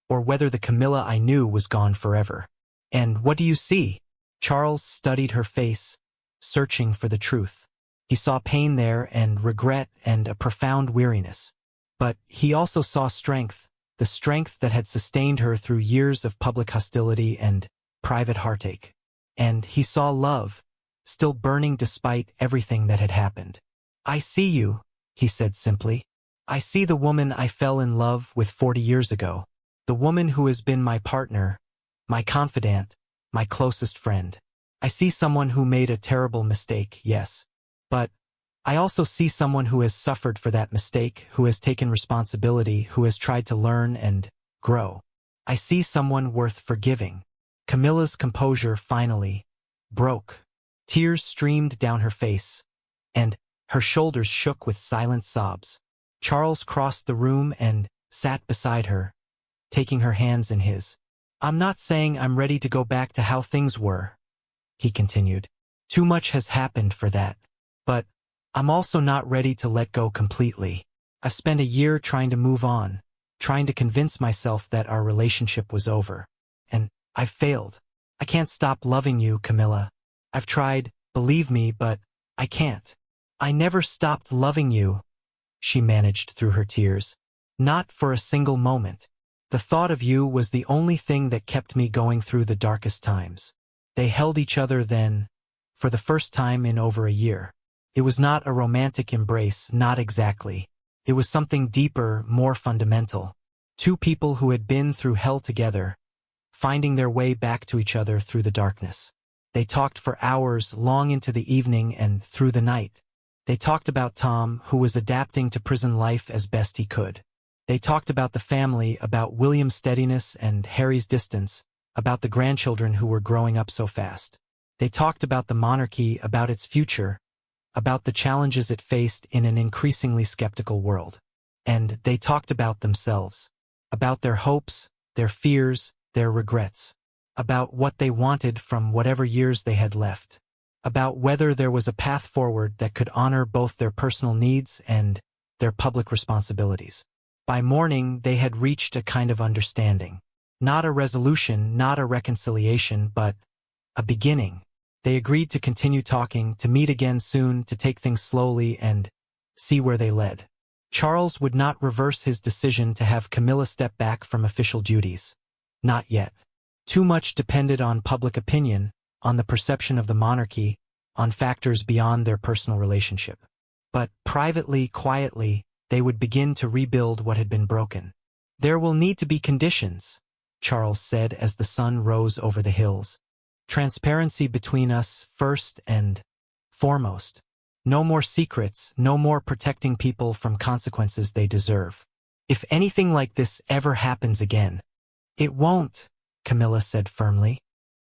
or whether the Camilla I knew was gone forever. And what do you see? Charles studied her face, searching for the truth. He saw pain there and regret and a profound weariness. But he also saw strength, the strength that had sustained her through years of public hostility and private heartache. And he saw love, still burning despite everything that had happened. I see you, he said simply. I see the woman I fell in love with 40 years ago. The woman who has been my partner, my confidant, my closest friend. I see someone who made a terrible mistake, yes. But I also see someone who has suffered for that mistake, who has taken responsibility, who has tried to learn and grow. I see someone worth forgiving. Camilla's composure finally broke. Tears streamed down her face, and her shoulders shook with silent sobs. Charles crossed the room and sat beside her, taking her hands in his. I'm not saying I'm ready to go back to how things were, he continued. Too much has happened for that. But I'm also not ready to let go completely. I've spent a year trying to move on, trying to convince myself that our relationship was over. And I've failed. I can't stop loving you, Camilla. I've tried, believe me, but I can't. I never stopped loving you, she managed through her tears. Not for a single moment. The thought of you was the only thing that kept me going through the darkest times. They held each other then, for the first time in over a year. It was not a romantic embrace, not exactly. It was something deeper, more fundamental. Two people who had been through hell together, finding their way back to each other through the darkness. They talked for hours, long into the evening and through the night. They talked about Tom, who was adapting to prison life as best he could. They talked about the family, about William's steadiness and Harry's distance, about the grandchildren who were growing up so fast. They talked about the monarchy, about its future, about the challenges it faced in an increasingly skeptical world. And they talked about themselves, about their hopes, their fears, their regrets, about what they wanted from whatever years they had left, about whether there was a path forward that could honor both their personal needs and their public responsibilities. By morning, they had reached a kind of understanding. Not a resolution, not a reconciliation, but a beginning. They agreed to continue talking, to meet again soon, to take things slowly and see where they led. Charles would not reverse his decision to have Camilla step back from official duties. Not yet. Too much depended on public opinion, on the perception of the monarchy, on factors beyond their personal relationship. But privately, quietly, they would begin to rebuild what had been broken. There will need to be conditions, Charles said as the sun rose over the hills. Transparency between us first and foremost. No more secrets, no more protecting people from consequences they deserve. If anything like this ever happens again. It won't, Camilla said firmly.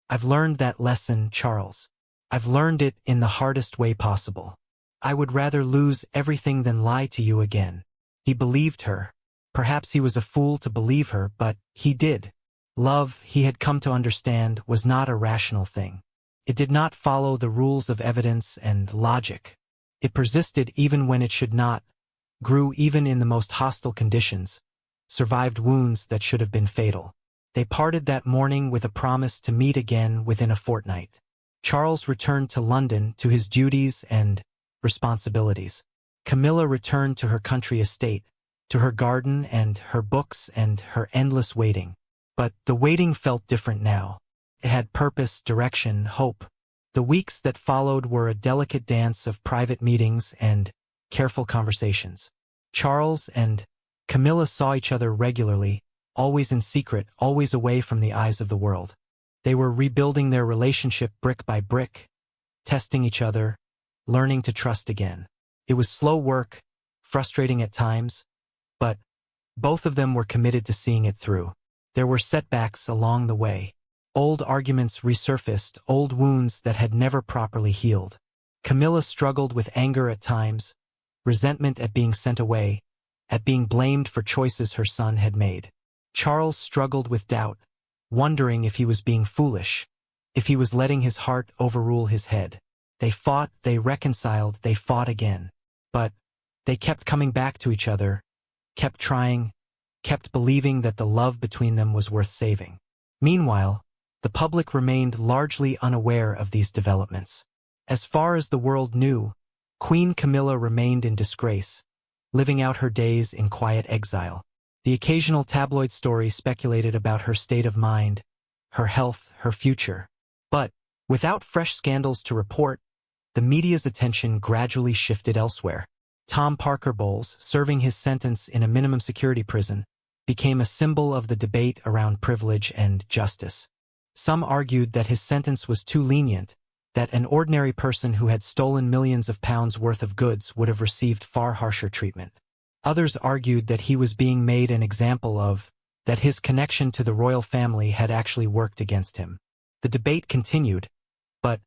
I've learned that lesson, Charles. I've learned it in the hardest way possible. I would rather lose everything than lie to you again. He believed her. Perhaps he was a fool to believe her, but he did. Love, he had come to understand, was not a rational thing. It did not follow the rules of evidence and logic. It persisted even when it should not, grew even in the most hostile conditions, survived wounds that should have been fatal. They parted that morning with a promise to meet again within a fortnight. Charles returned to London to his duties and responsibilities. Camilla returned to her country estate, to her garden and her books and her endless waiting. But the waiting felt different now. It had purpose, direction, hope. The weeks that followed were a delicate dance of private meetings and careful conversations. Charles and Camilla saw each other regularly, always in secret, always away from the eyes of the world. They were rebuilding their relationship brick by brick, testing each other, learning to trust again. It was slow work, frustrating at times, but both of them were committed to seeing it through. There were setbacks along the way. Old arguments resurfaced, old wounds that had never properly healed. Camilla struggled with anger at times, resentment at being sent away, at being blamed for choices her son had made. Charles struggled with doubt, wondering if he was being foolish, if he was letting his heart overrule his head. They fought, they reconciled, they fought again. But they kept coming back to each other, kept trying, kept believing that the love between them was worth saving. Meanwhile, the public remained largely unaware of these developments. As far as the world knew, Queen Camilla remained in disgrace, living out her days in quiet exile. The occasional tabloid story speculated about her state of mind, her health, her future. But, without fresh scandals to report, the media's attention gradually shifted elsewhere. Tom Parker Bowles, serving his sentence in a minimum security prison, became a symbol of the debate around privilege and justice. Some argued that his sentence was too lenient, that an ordinary person who had stolen millions of pounds worth of goods would have received far harsher treatment. Others argued that he was being made an example of, that his connection to the royal family had actually worked against him. The debate continued, but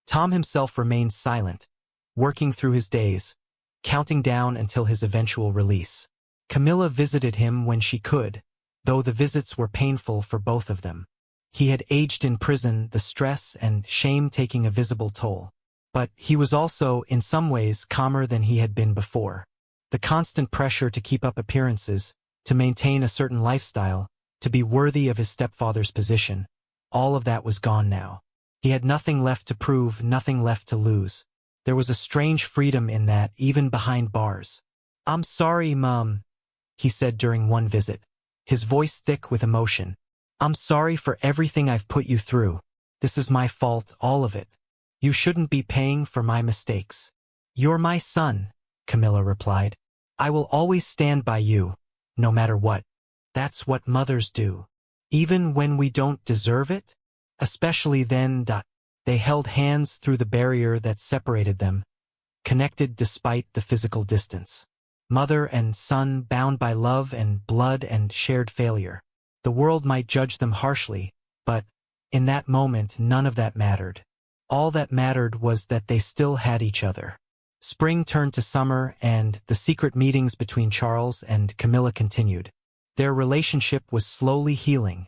Tom himself remained silent, working through his days, counting down until his eventual release. Camilla visited him when she could, though the visits were painful for both of them. He had aged in prison, the stress and shame taking a visible toll. But he was also, in some ways, calmer than he had been before. The constant pressure to keep up appearances, to maintain a certain lifestyle, to be worthy of his stepfather's position, all of that was gone now. He had nothing left to prove, nothing left to lose. There was a strange freedom in that, even behind bars. "I'm sorry, Mom," he said during one visit, his voice thick with emotion. "I'm sorry for everything I've put you through. This is my fault, all of it. You shouldn't be paying for my mistakes." "You're my son," Camilla replied. "I will always stand by you, no matter what. That's what mothers do. Even when we don't deserve it? Especially then." They held hands through the barrier that separated them, connected despite the physical distance. Mother and son bound by love and blood and shared failure. The world might judge them harshly, but, in that moment, none of that mattered. All that mattered was that they still had each other. Spring turned to summer, and the secret meetings between Charles and Camilla continued. Their relationship was slowly healing,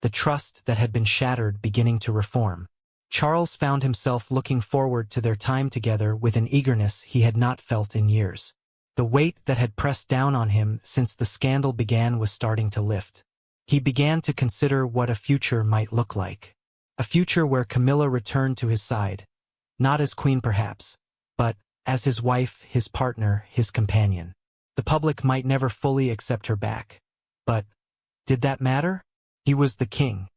the trust that had been shattered beginning to reform. Charles found himself looking forward to their time together with an eagerness he had not felt in years. The weight that had pressed down on him since the scandal began was starting to lift. He began to consider what a future might look like. A future where Camilla returned to his side, not as queen perhaps, but as his wife, his partner, his companion. The public might never fully accept her back. But did that matter? He was the king.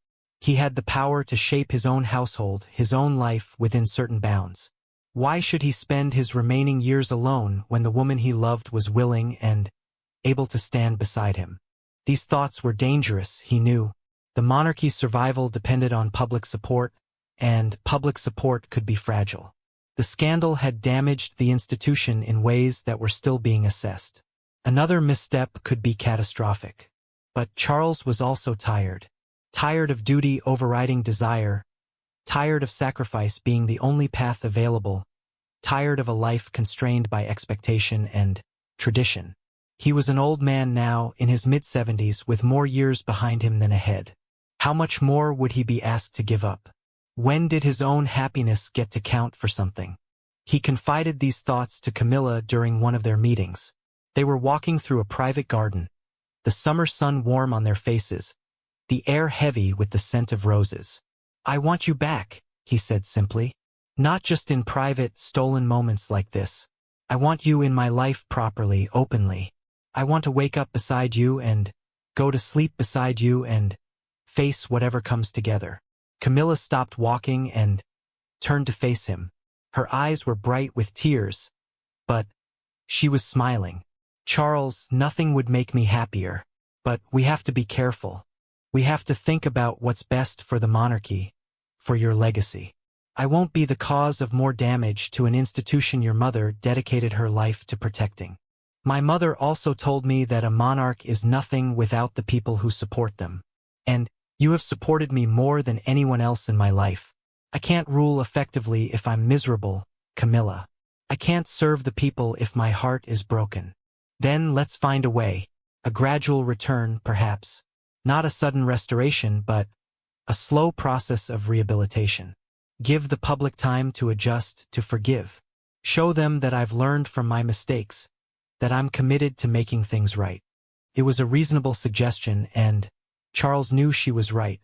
He had the power to shape his own household, his own life within certain bounds. Why should he spend his remaining years alone when the woman he loved was willing and able to stand beside him? These thoughts were dangerous, he knew. The monarchy's survival depended on public support, and public support could be fragile. The scandal had damaged the institution in ways that were still being assessed. Another misstep could be catastrophic. But Charles was also tired. Tired of duty overriding desire, tired of sacrifice being the only path available, tired of a life constrained by expectation and tradition. He was an old man now, in his mid-70s, with more years behind him than ahead. How much more would he be asked to give up? When did his own happiness get to count for something? He confided these thoughts to Camilla during one of their meetings. They were walking through a private garden, the summer sun warm on their faces, the air heavy with the scent of roses. "I want you back," he said simply. "Not just in private, stolen moments like this. I want you in my life properly, openly. I want to wake up beside you and go to sleep beside you and face whatever comes together." Camilla stopped walking and turned to face him. Her eyes were bright with tears, but she was smiling. "Charles, nothing would make me happier. But we have to be careful. We have to think about what's best for the monarchy, for your legacy. I won't be the cause of more damage to an institution your mother dedicated her life to protecting. My mother also told me that a monarch is nothing without the people who support them. And you have supported me more than anyone else in my life. I can't rule effectively if I'm miserable, Camilla. I can't serve the people if my heart is broken. Then let's find a way, a gradual return, perhaps. Not a sudden restoration, but a slow process of rehabilitation. Give the public time to adjust, to forgive. Show them that I've learned from my mistakes, that I'm committed to making things right." It was a reasonable suggestion, and Charles knew she was right.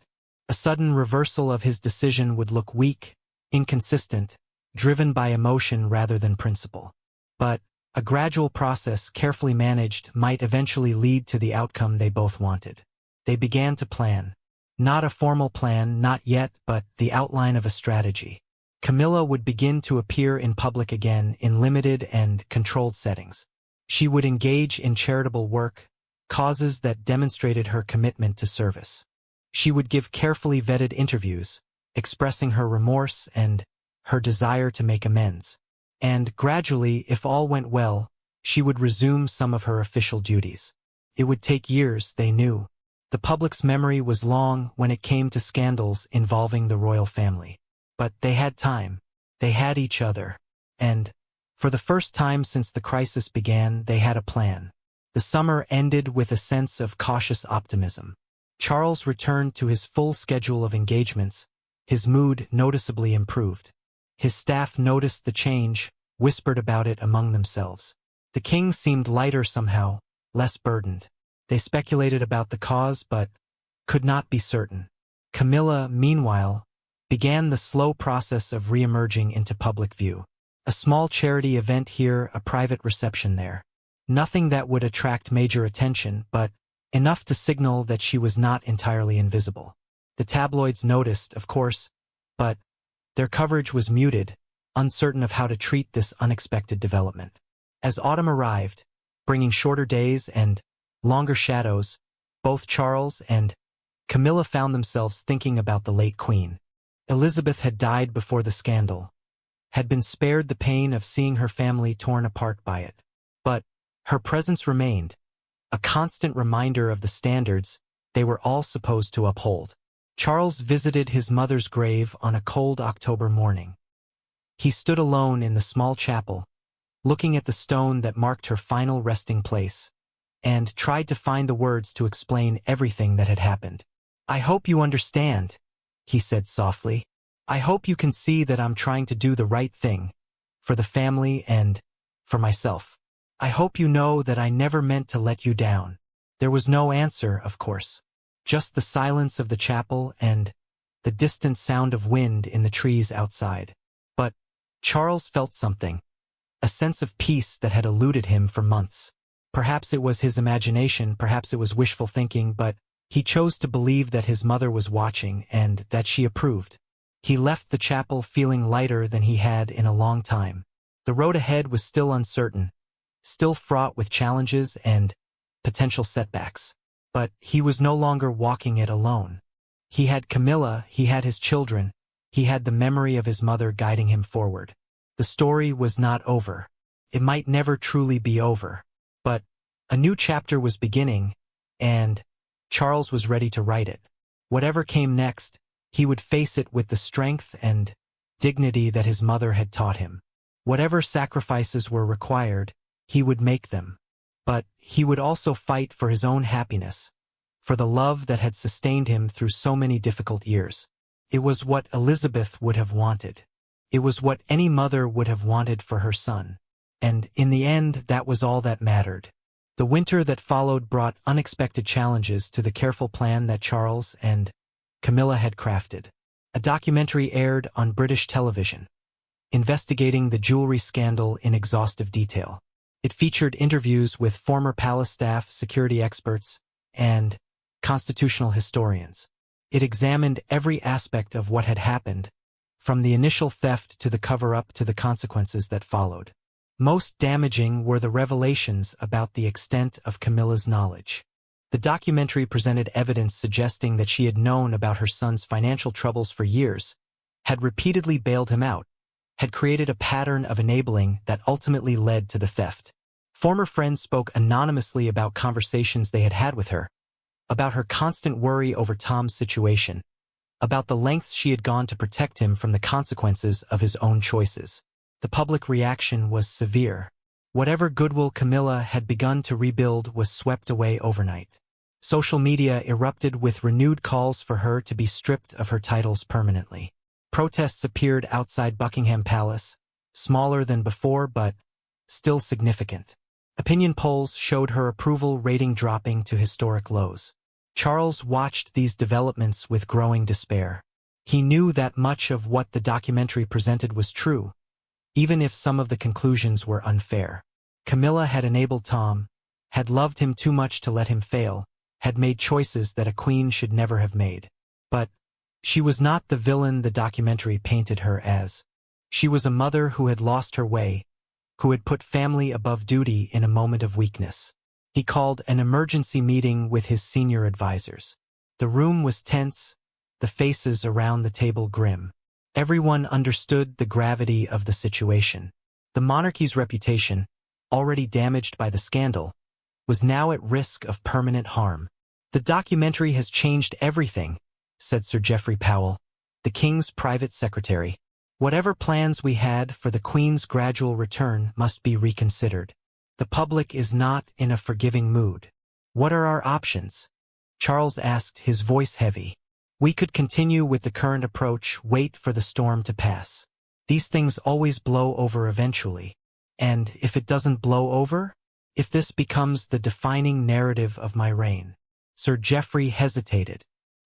A sudden reversal of his decision would look weak, inconsistent, driven by emotion rather than principle. But a gradual process, carefully managed, might eventually lead to the outcome they both wanted. They began to plan. Not a formal plan, not yet, but the outline of a strategy. Camilla would begin to appear in public again in limited and controlled settings. She would engage in charitable work, causes that demonstrated her commitment to service. She would give carefully vetted interviews, expressing her remorse and her desire to make amends. And gradually, if all went well, she would resume some of her official duties. It would take years, they knew. The public's memory was long when it came to scandals involving the royal family. But they had time. They had each other. And, for the first time since the crisis began, they had a plan. The summer ended with a sense of cautious optimism. Charles returned to his full schedule of engagements. His mood noticeably improved. His staff noticed the change, whispered about it among themselves. The king seemed lighter somehow, less burdened. They speculated about the cause, but could not be certain. Camilla, meanwhile, began the slow process of re-emerging into public view. A small charity event here, a private reception there. Nothing that would attract major attention, but enough to signal that she was not entirely invisible. The tabloids noticed, of course, but their coverage was muted, uncertain of how to treat this unexpected development. As autumn arrived, bringing shorter days and longer shadows, both Charles and Camilla found themselves thinking about the late queen. Elizabeth had died before the scandal, had been spared the pain of seeing her family torn apart by it. But her presence remained, a constant reminder of the standards they were all supposed to uphold. Charles visited his mother's grave on a cold October morning. He stood alone in the small chapel, looking at the stone that marked her final resting place, and tried to find the words to explain everything that had happened. "I hope you understand," he said softly. "I hope you can see that I'm trying to do the right thing, for the family and for myself. I hope you know that I never meant to let you down." There was no answer, of course. Just the silence of the chapel and the distant sound of wind in the trees outside. But Charles felt something, a sense of peace that had eluded him for months. Perhaps it was his imagination, perhaps it was wishful thinking, but he chose to believe that his mother was watching and that she approved. He left the chapel feeling lighter than he had in a long time. The road ahead was still uncertain, still fraught with challenges and potential setbacks. But he was no longer walking it alone. He had Camilla, he had his children, he had the memory of his mother guiding him forward. The story was not over. It might never truly be over. But a new chapter was beginning, and Charles was ready to write it. Whatever came next, he would face it with the strength and dignity that his mother had taught him. Whatever sacrifices were required, he would make them. But he would also fight for his own happiness, for the love that had sustained him through so many difficult years. It was what Elizabeth would have wanted. It was what any mother would have wanted for her son. And, in the end, that was all that mattered. The winter that followed brought unexpected challenges to the careful plan that Charles and Camilla had crafted. A documentary aired on British television, investigating the jewelry scandal in exhaustive detail. It featured interviews with former palace staff, security experts, and constitutional historians. It examined every aspect of what had happened, from the initial theft to the cover-up to the consequences that followed. Most damaging were the revelations about the extent of Camilla's knowledge. The documentary presented evidence suggesting that she had known about her son's financial troubles for years, had repeatedly bailed him out, had created a pattern of enabling that ultimately led to the theft. Former friends spoke anonymously about conversations they had had with her, about her constant worry over Tom's situation, about the lengths she had gone to protect him from the consequences of his own choices. The public reaction was severe. Whatever goodwill Camilla had begun to rebuild was swept away overnight. Social media erupted with renewed calls for her to be stripped of her titles permanently. Protests appeared outside Buckingham Palace, smaller than before but still significant. Opinion polls showed her approval rating dropping to historic lows. Charles watched these developments with growing despair. He knew that much of what the documentary presented was true, even if some of the conclusions were unfair. Camilla had enabled Tom, had loved him too much to let him fail, had made choices that a queen should never have made. But she was not the villain the documentary painted her as. She was a mother who had lost her way, who had put family above duty in a moment of weakness. He called an emergency meeting with his senior advisors. The room was tense, the faces around the table grim. Everyone understood the gravity of the situation. The monarchy's reputation, already damaged by the scandal, was now at risk of permanent harm. "The documentary has changed everything," said Sir Geoffrey Powell, the King's private secretary. "Whatever plans we had for the Queen's gradual return must be reconsidered. The public is not in a forgiving mood." "What are our options?" Charles asked, his voice heavy. "We could continue with the current approach, wait for the storm to pass. These things always blow over eventually. And if it doesn't blow over? If this becomes the defining narrative of my reign?" Sir Geoffrey hesitated.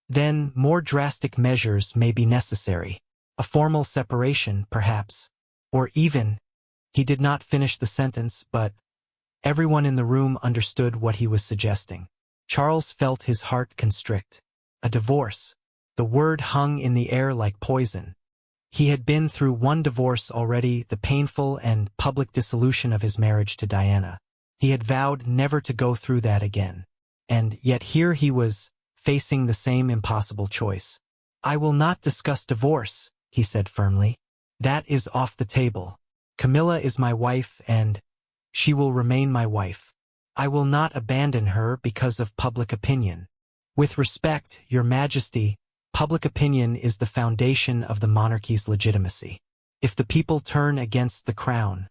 "Then more drastic measures may be necessary. A formal separation, perhaps. Or even—" He did not finish the sentence, but everyone in the room understood what he was suggesting. Charles felt his heart constrict. A divorce. The word hung in the air like poison. He had been through one divorce already, the painful and public dissolution of his marriage to Diana. He had vowed never to go through that again. And yet here he was, facing the same impossible choice. "I will not discuss divorce," he said firmly. "That is off the table. Camilla is my wife and she will remain my wife. I will not abandon her because of public opinion. With respect, Your Majesty, public opinion is the foundation of the monarchy's legitimacy. If the people turn against the crown,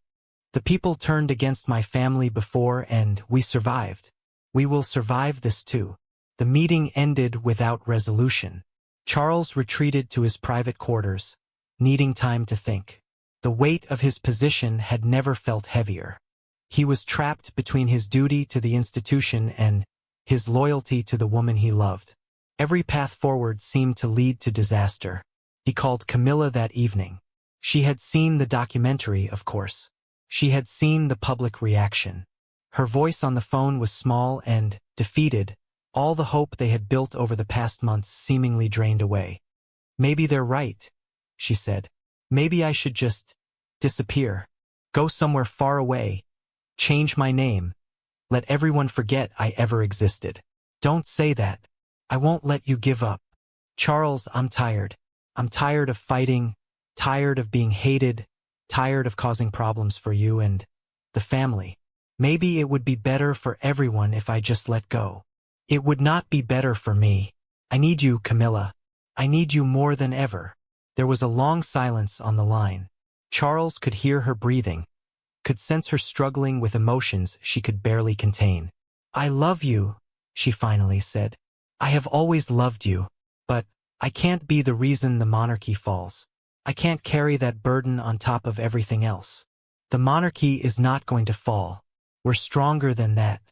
the people turned against my family before and we survived. We will survive this too." The meeting ended without resolution. Charles retreated to his private quarters, needing time to think. The weight of his position had never felt heavier. He was trapped between his duty to the institution and his loyalty to the woman he loved. Every path forward seemed to lead to disaster. He called Camilla that evening. She had seen the documentary, of course. She had seen the public reaction. Her voice on the phone was small and defeated, all the hope they had built over the past months seemingly drained away. "Maybe they're right," she said. "Maybe I should just disappear. Go somewhere far away. Change my name. Let everyone forget I ever existed." "Don't say that. I won't let you give up." "Charles, I'm tired. I'm tired of fighting, tired of being hated, tired of causing problems for you and the family. Maybe it would be better for everyone if I just let go." "It would not be better for me. I need you, Camilla. I need you more than ever." There was a long silence on the line. Charles could hear her breathing, could sense her struggling with emotions she could barely contain. "I love you," she finally said. I have always loved you, but I can't be the reason the monarchy falls. I can't carry that burden on top of everything else. The monarchy is not going to fall. We're stronger than that.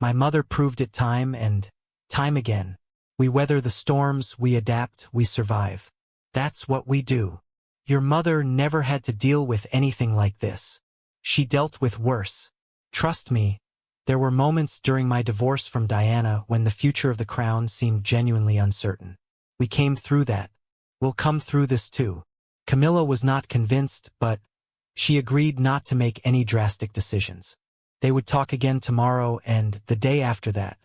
My mother proved it time and time again. We weather the storms, we adapt, we survive. That's what we do. Your mother never had to deal with anything like this. She dealt with worse. Trust me, there were moments during my divorce from Diana when the future of the crown seemed genuinely uncertain. We came through that. We'll come through this too. Camilla was not convinced, but she agreed not to make any drastic decisions. They would talk again tomorrow and the day after that.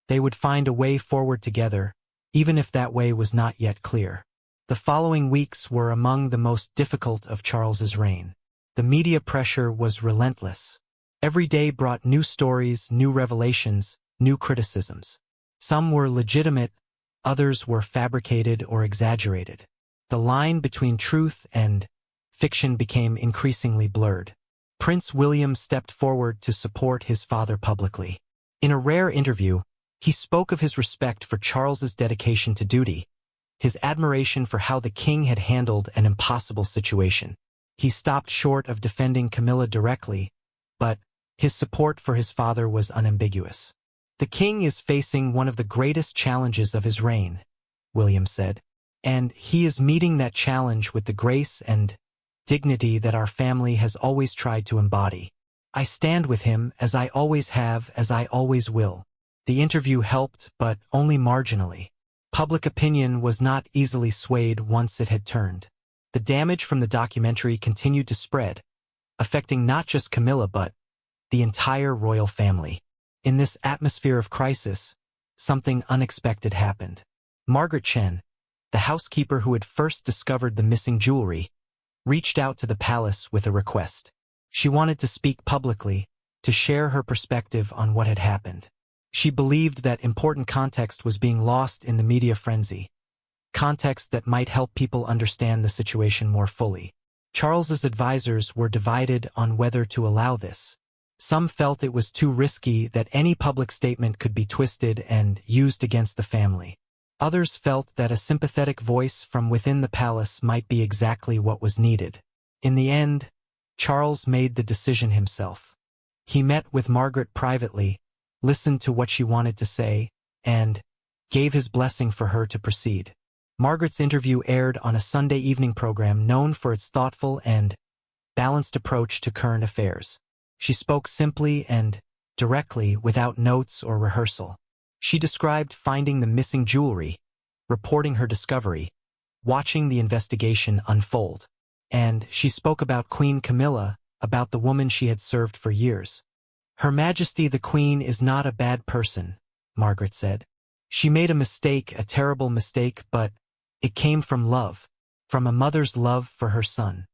They would find a way forward together, even if that way was not yet clear. The following weeks were among the most difficult of Charles's reign. The media pressure was relentless. Every day brought new stories, new revelations, new criticisms. Some were legitimate, others were fabricated or exaggerated. The line between truth and fiction became increasingly blurred. Prince William stepped forward to support his father publicly. In a rare interview, he spoke of his respect for Charles's dedication to duty, his admiration for how the king had handled an impossible situation. He stopped short of defending Camilla directly, but his support for his father was unambiguous. The king is facing one of the greatest challenges of his reign, William said, and he is meeting that challenge with the grace and dignity that our family has always tried to embody. I stand with him as I always have, as I always will. The interview helped, but only marginally. Public opinion was not easily swayed once it had turned. The damage from the documentary continued to spread, affecting not just Camilla but the entire royal family. In this atmosphere of crisis, something unexpected happened. Margaret Chen, the housekeeper who had first discovered the missing jewelry, reached out to the palace with a request. She wanted to speak publicly, to share her perspective on what had happened. She believed that important context was being lost in the media frenzy, context that might help people understand the situation more fully. Charles's advisors were divided on whether to allow this. Some felt it was too risky, that any public statement could be twisted and used against the family. Others felt that a sympathetic voice from within the palace might be exactly what was needed. In the end, Charles made the decision himself. He met with Margaret privately, listened to what she wanted to say, and gave his blessing for her to proceed. Margaret's interview aired on a Sunday evening program known for its thoughtful and balanced approach to current affairs. She spoke simply and directly, without notes or rehearsal. She described finding the missing jewelry, reporting her discovery, watching the investigation unfold. And she spoke about Queen Camilla, about the woman she had served for years. Her Majesty the Queen is not a bad person, Margaret said. She made a mistake, a terrible mistake, but it came from love, from a mother's love for her son.